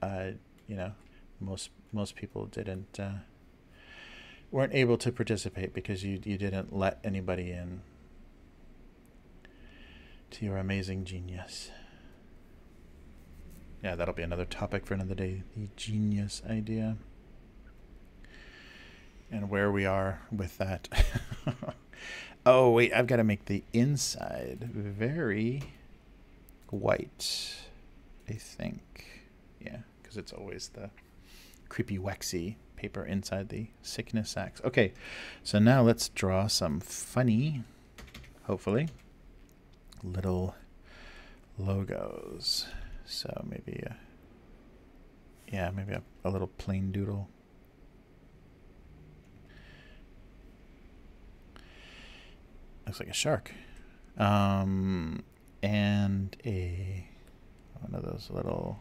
you know, most people didn't weren't able to participate because you didn't let anybody in to your amazing genius. Yeah, that'll be another topic for another day, the genius idea, and where we are with that. Oh, wait, I've got to make the inside very white, I think. Yeah, because it's always the creepy, waxy paper inside the sickness sacks. Okay, so now let's draw some funny, hopefully, little logos. So maybe, yeah, maybe a little plain doodle. Looks like a shark. And one of those little...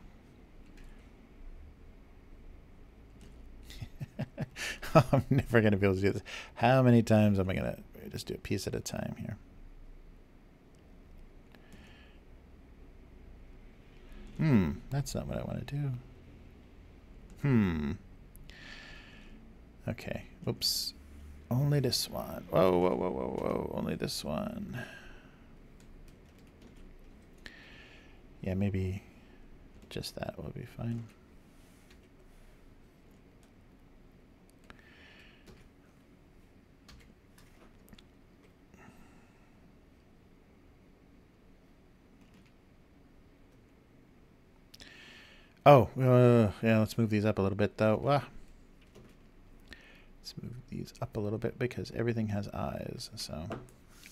I'm never going to be able to do this. How many times am I going to just do a piece at a time here? That's not what I want to do. Okay. Oops. Only this one. Whoa, whoa, whoa, whoa, whoa. Only this one. Yeah, maybe just that will be fine. Oh, yeah, let's move these up a little bit, though. Let's move these up a little bit because everything has eyes. So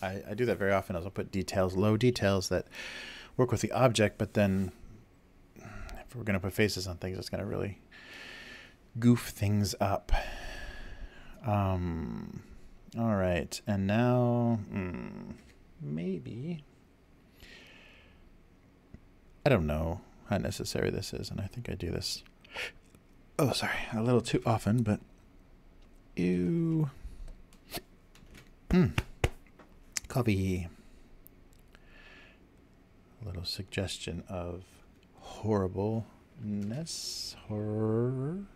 I do that very often. I'll put details, low details that work with the object, but then if we're going to put faces on things, it's going to really goof things up. All right, and now maybe, I don't know how necessary this is, and I think I do this, oh sorry, a little too often, but ew. Coffee. A little suggestion of horribleness, horrific,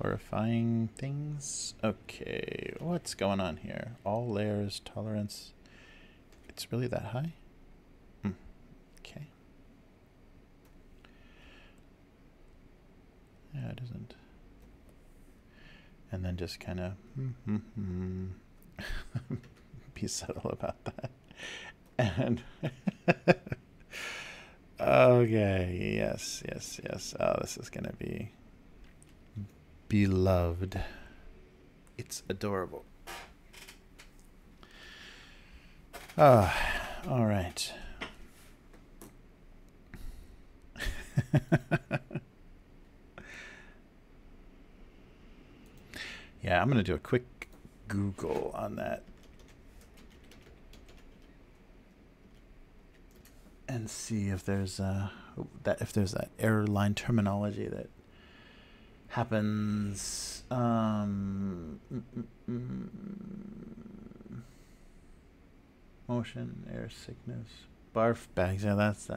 horrifying things. Okay, what's going on here? All layers, tolerance. It's really that high? Okay. Yeah, it isn't. And then just kind of be subtle about that. And okay, yes. Oh, this is gonna be beloved. It's adorable. All right. Yeah, I'm going to do a quick Google on that and see if there's that airline terminology that happens. Motion, air sickness, barf bags. Yeah, that's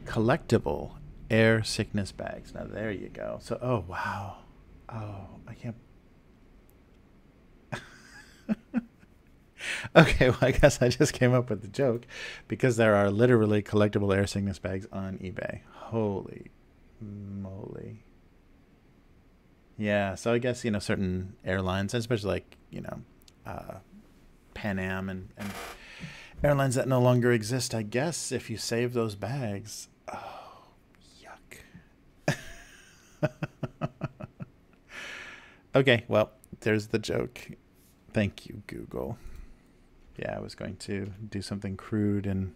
collectible air sickness bags. Now there you go. So, oh wow, oh I can't. Okay, well I guess I just came up with the joke because there are literally collectible air sickness bags on eBay. Holy moly. Yeah, so I guess, certain airlines, especially like, Pan Am and airlines that no longer exist, I guess if you save those bags. Oh, yuck. Okay, well, there's the joke. Thank you, Google. Yeah, I was going to do something crude and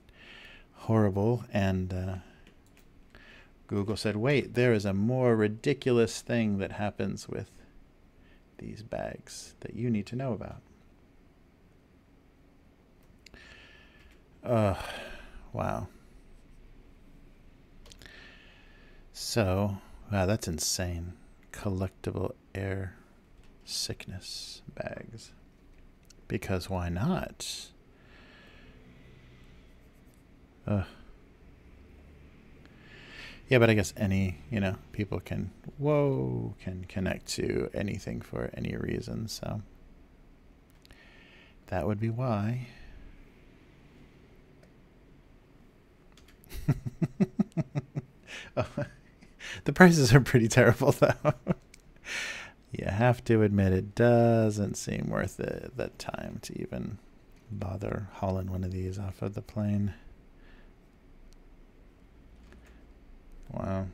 horrible, and Google said, wait, there is a more ridiculous thing that happens with these bags that you need to know about. Wow. So, wow, that's insane. Collectible air sickness bags. Because why not? Yeah, but I guess any, people can connect to anything for any reason, so that would be why. Oh, the prices are pretty terrible, though. You have to admit it doesn't seem worth it, the time to even bother hauling one of these off of the plane. Wow.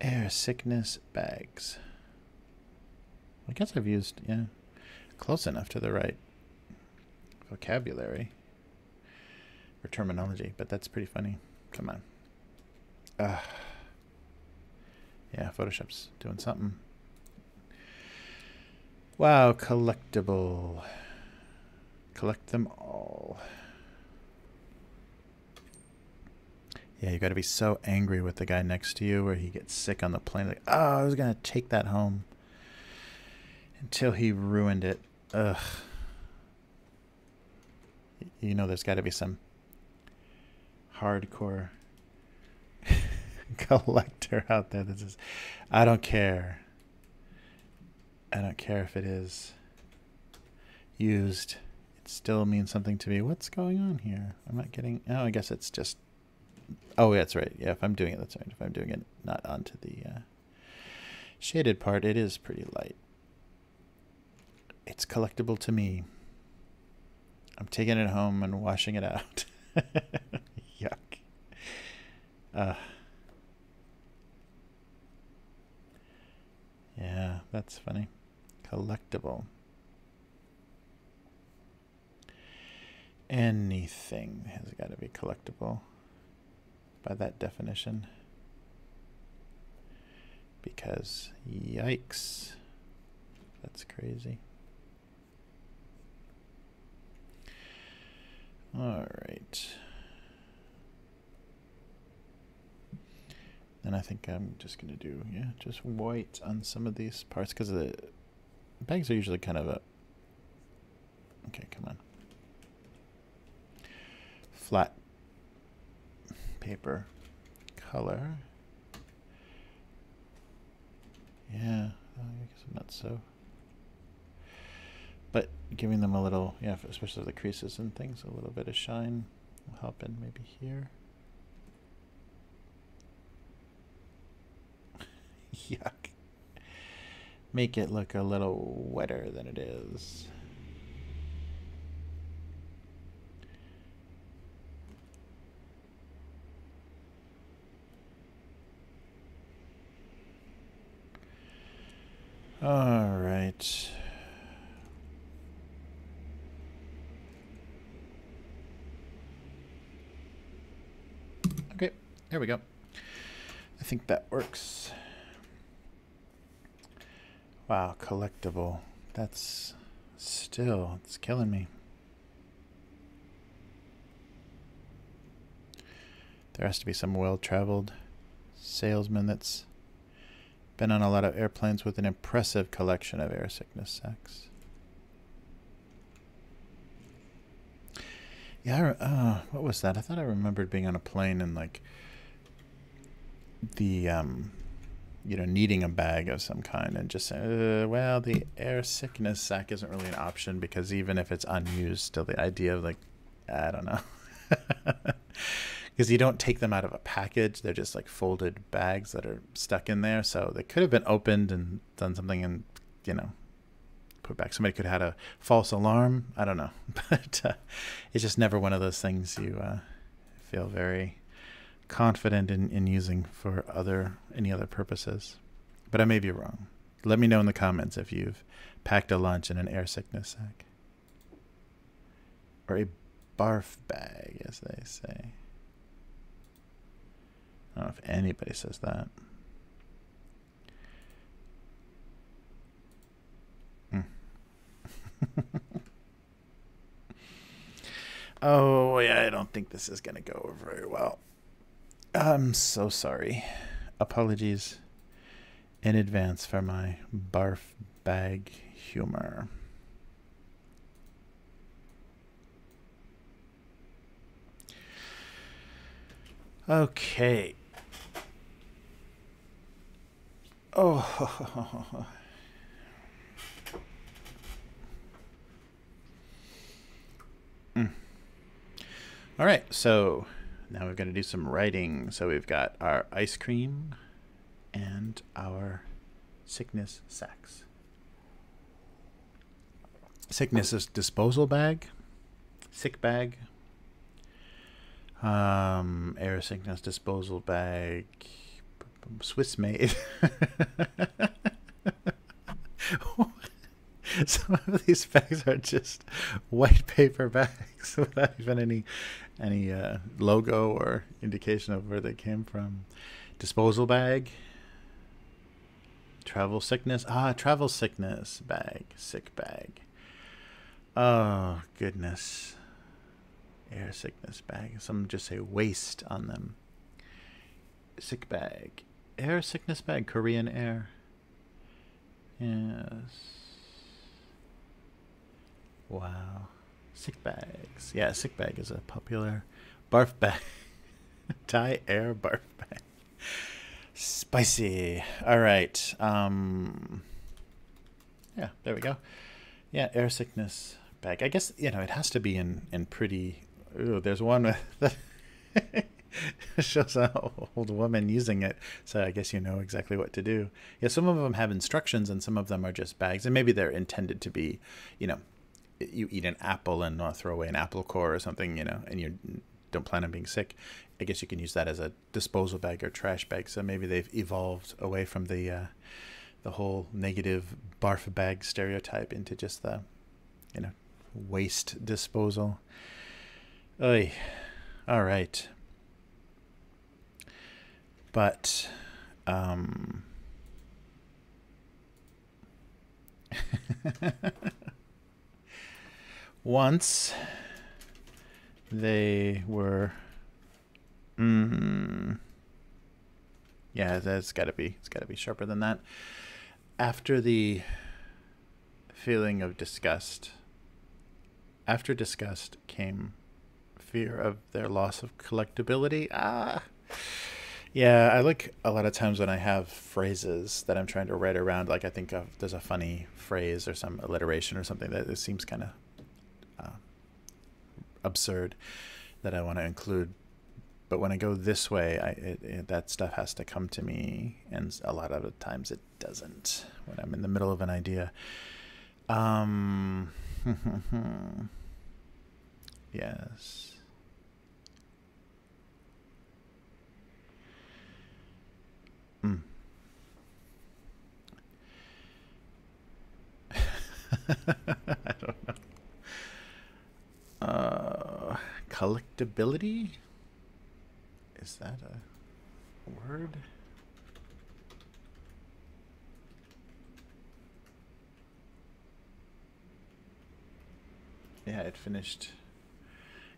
Air sickness bags. I guess I've used, close enough to the right vocabulary or terminology, but that's pretty funny. Come on. Yeah, Photoshop's doing something. Wow, collectible. Collect them all. Yeah, you got to be so angry with the guy next to you where he gets sick on the plane. Like, oh, I was going to take that home. Until he ruined it. Ugh. There's got to be some hardcore collector out there that says, I don't care. I don't care if it is used. It still means something to me. What's going on here? I'm not getting... Oh, I guess it's just... Oh, yeah, that's right. Yeah, if I'm doing it, that's right. If I'm doing it not onto the shaded part, it is pretty light. It's collectible to me. I'm taking it home and washing it out. Yuck. Yeah, that's funny. Collectible. Anything has got to be collectible by that definition. Because, yikes. That's crazy. All right. Then I think I'm just going to do, just white on some of these parts because the bags are usually kind of a... Okay, come on. Flat paper color. Yeah, I guess I'm not so... But giving them a little, especially the creases and things, a little bit of shine will help in maybe here. Yuck. Make it look a little wetter than it is. All right. There we go. I think that works. Wow, collectible. That's still, it's killing me. There has to be some well-traveled salesman that's been on a lot of airplanes with an impressive collection of air sickness sacks. Yeah, what was that? I thought I remembered being on a plane and like the you know, needing a bag of some kind and just well, the air sickness sack isn't really an option because even if it's unused, still the idea of like, I don't know. Because you don't take them out of a package. They're just like folded bags that are stuck in there. So they could have been opened and done something and, you know, put back. Somebody could have had a false alarm. I don't know. But it's just never one of those things you feel very confident in using for any other purposes. But I may be wrong. Let me know in the comments if you've packed a lunch in an air sickness sack. Or a barf bag, as they say. I don't know if anybody says that. Oh, yeah, I don't think this is going to go over very well. I'm so sorry. Apologies in advance for my barf bag humor. Okay. Oh. All right, so now we're going to do some writing. So we've got our ice cream and our sickness sacks. Sickness is disposal bag, sick bag. Air sickness disposal bag, Swiss made. Some of these bags are just white paper bags without even any logo or indication of where they came from. Disposal bag. Travel sickness. Travel sickness bag. Sick bag. Oh, goodness. Air sickness bag. Some just say waste on them. Sick bag. Air sickness bag. Korean Air. Yes. Wow. Sick bags. Yeah, sick bag is a popular barf bag. Thai Air barf bag. Spicy. All right. Yeah, there we go. Yeah, air sickness bag. I guess, you know, it has to be in pretty... Ooh, there's one that shows an old woman using it, so I guess you know exactly what to do. Yeah, some of them have instructions and some of them are just bags, and maybe they're intended to be, you know, you eat an apple and throw away an apple core or something, you know, and you don't plan on being sick. I guess you can use that as a disposal bag or trash bag, so maybe they've evolved away from the whole negative barf bag stereotype into just the, you know, waste disposal. Oy. All right. But once they were yeah, it's got to be sharper than that. After the feeling of disgust, after disgust came fear of their loss of collectability. Yeah, I like a lot of times when I have phrases that I'm trying to write around, like I think of there's a funny phrase or some alliteration or something that it seems kind of absurd that I want to include. But when I go this way, that stuff has to come to me, and a lot of the times it doesn't when I'm in the middle of an idea. Yes. I don't know. Collectability? Is that a... word? Yeah, it finished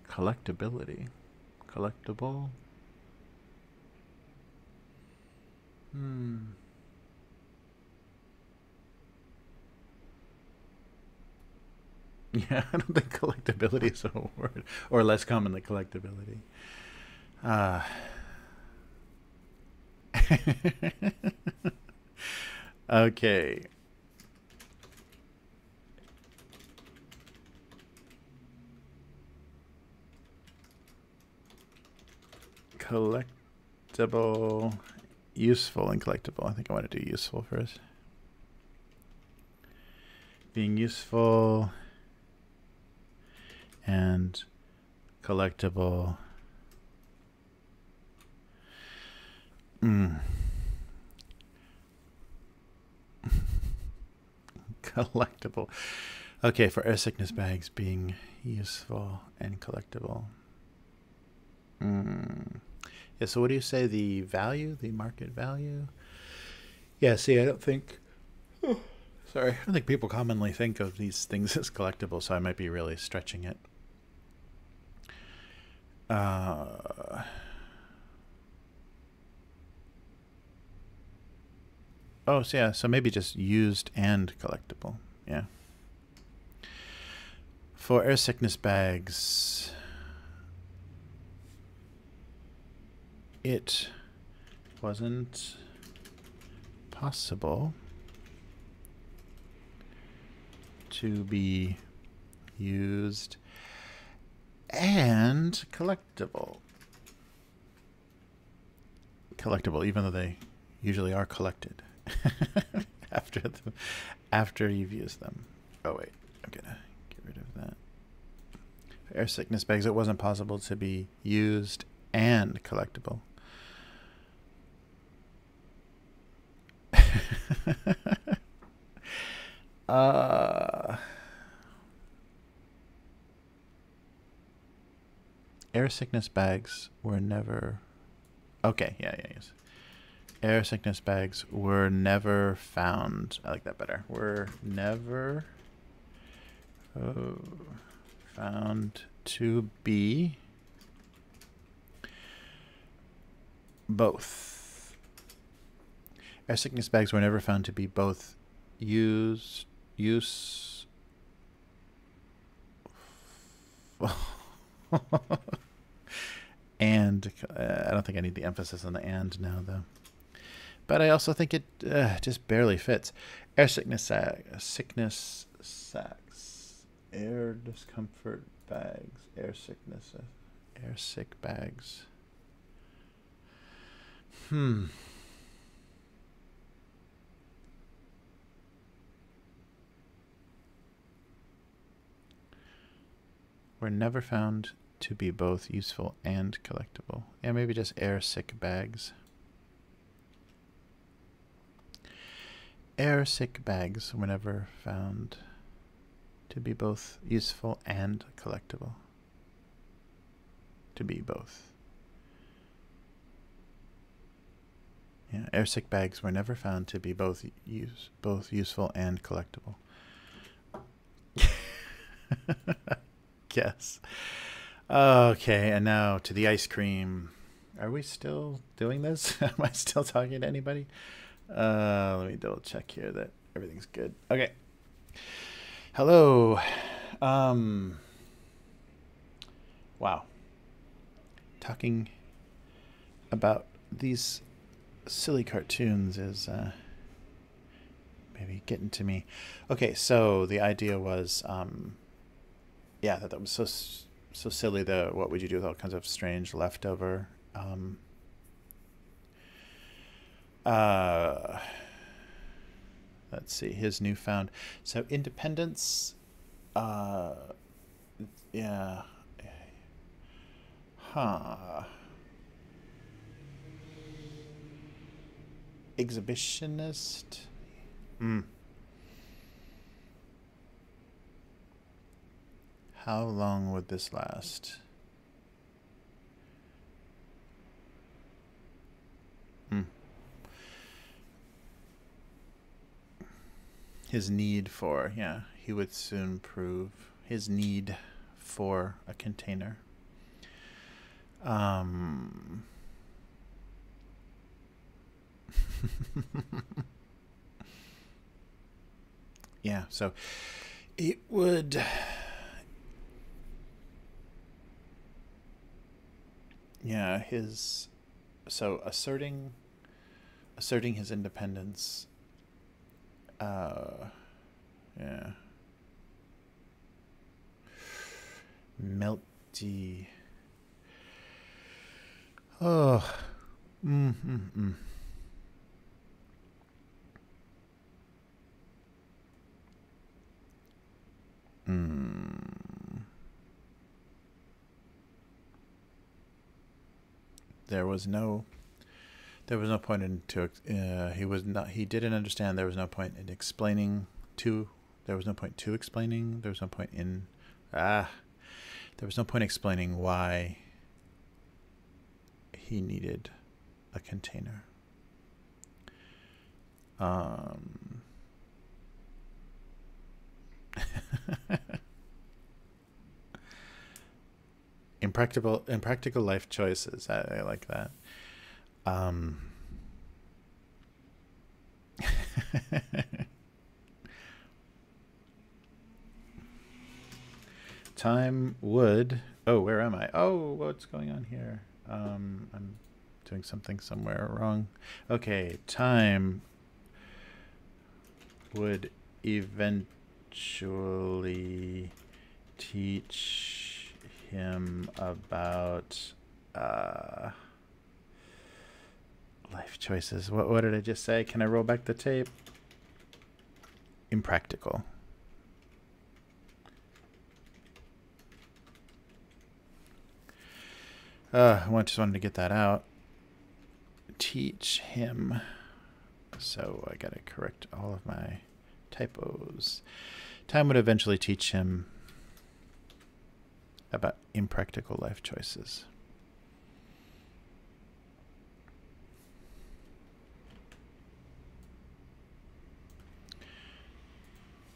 collectability. Collectible. Yeah, I don't think collectability is a word. Or less commonly collectability. Okay. Collectible. Useful and collectible. I think I want to do useful first. Being useful and collectible. Collectible. Okay, for air sickness bags being useful and collectible. Yeah, so what do you say, the value, the market value? Yeah, see, I don't think... Sorry, I don't think people commonly think of these things as collectible, so I might be really stretching it. Oh, so yeah, so maybe just used and collectible. Yeah. For air sickness bags, it wasn't possible to be used and collectible. Collectible, even though they usually are collected after you've used them. Oh wait, I'm gonna get rid of that. For air sickness bags, it wasn't possible to be used and collectible. Air sickness bags were never... Okay, yeah, yes. Air sickness bags were never found... I like that better. Were never found to be both. Air sickness bags were never found to be both use and I don't think I need the emphasis on the and now, though. But I also think it just barely fits. Air sickness sacks, air discomfort bags, air sickness, air sick bags. Were never found to be both useful and collectible. Yeah, maybe just air sick bags. Air sick bags were never found to be both useful and collectible. To be both. Yeah, air sick bags were never found to be both useful and collectible. Yes. Okay, and now to the ice cream. Are we still doing this? Am I still talking to anybody? Let me double check here that everything's good. Okay. Hello. Wow. Talking about these silly cartoons is maybe getting to me. Okay, so the idea was, yeah, that was so silly. What would you do with all kinds of strange leftover? Let's see, his newfound. So independence. Yeah. Huh. Exhibitionist. How long would this last? his need for, yeah, he would soon prove his need for a container. Yeah, so it would, yeah, so asserting his independence, yeah, melty, oh, There was no point he didn't understand. There was no point in explaining to, there was no point to explaining. There was no point in, there was no point explaining why he needed a container. Impractical life choices. I like that. Time would. Oh, where am I? Oh, what's going on here? I'm doing something somewhere wrong. Okay, time would eventually teach him about life choices. What did I just say? Can I roll back the tape? Impractical. I just wanted to get that out. Teach him. So I gotta correct all of my typos. Time would eventually teach him about impractical life choices.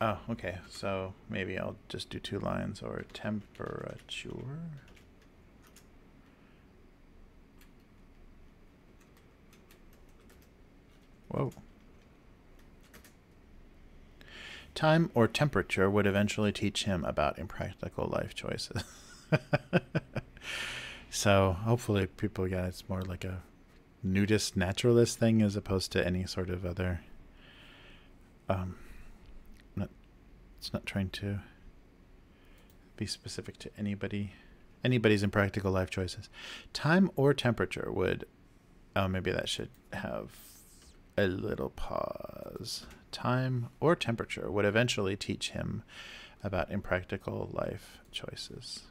Oh, okay. So maybe I'll just do 2 lines, or temperature. Whoa. Time or temperature would eventually teach him about impractical life choices. So hopefully people, yeah, it's more like a nudist naturalist thing as opposed to any sort of other, it's not trying to be specific to anybody's impractical life choices. Time or temperature would, oh, maybe that should have a little pause. Time or temperature would eventually teach him about impractical life choices.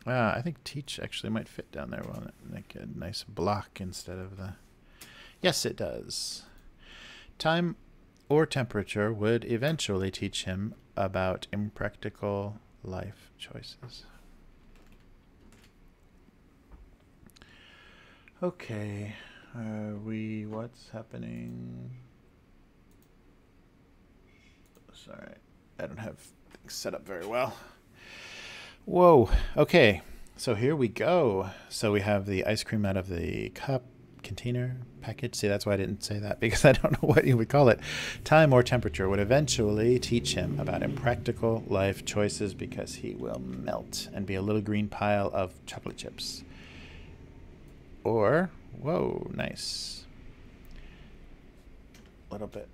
I think teach actually might fit down there. Well, make a nice block instead of the... Yes, it does. Time or temperature would eventually teach him about impractical life choices. Okay, what's happening? Sorry, I don't have things set up very well. Whoa, okay, so here we go. So we have the ice cream out of the cup, container, package. See, that's why I didn't say that, because I don't know what you would call it. Time or temperature would eventually teach him about impractical life choices, because he will melt and be a little green pile of chocolate chips. Or, whoa, nice. A little bit.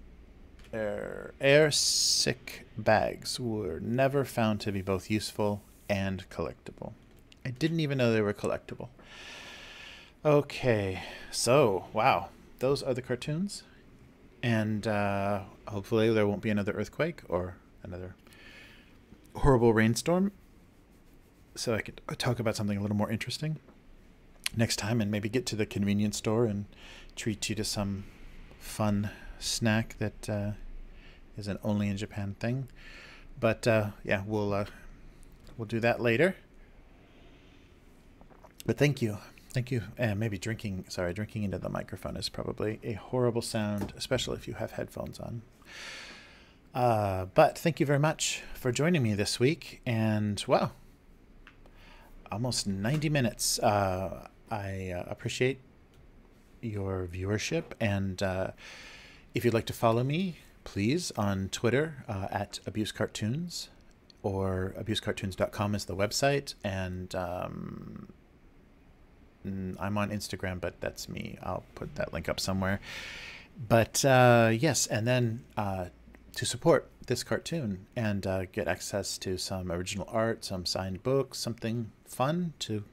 Air sick bags were never found to be both useful and collectible. I didn't even know they were collectible. Okay, so, wow, those are the cartoons. And hopefully there won't be another earthquake or another horrible rainstorm, so I could talk about something a little more interesting next time, and maybe get to the convenience store and treat you to some fun snack that is an only in Japan thing. But yeah, we'll do that later. But thank you Thank you. And maybe drinking into the microphone is probably a horrible sound, especially if you have headphones on. But thank you very much for joining me this week. And, well, almost 90 minutes. I appreciate your viewership. And if you'd like to follow me, please, on Twitter at abusecartoons, or abusecartoons.com is the website. And I'm on Instagram, but that's me. I'll put that link up somewhere. But yes, and then to support this cartoon and get access to some original art, some signed books, something fun to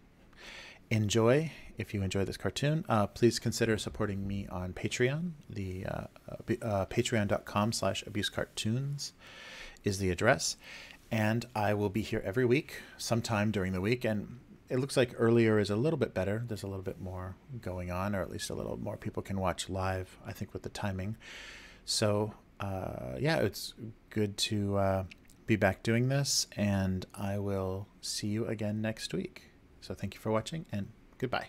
enjoy if you enjoy this cartoon, please consider supporting me on Patreon. The patreon.com/abusecartoons is the address. And I will be here every week, sometime during the week. And it looks like earlier is a little bit better. There's a little bit more going on, or at least a little more people can watch live, I think, with the timing. So, yeah, it's good to be back doing this, and I will see you again next week. So thank you for watching, and goodbye.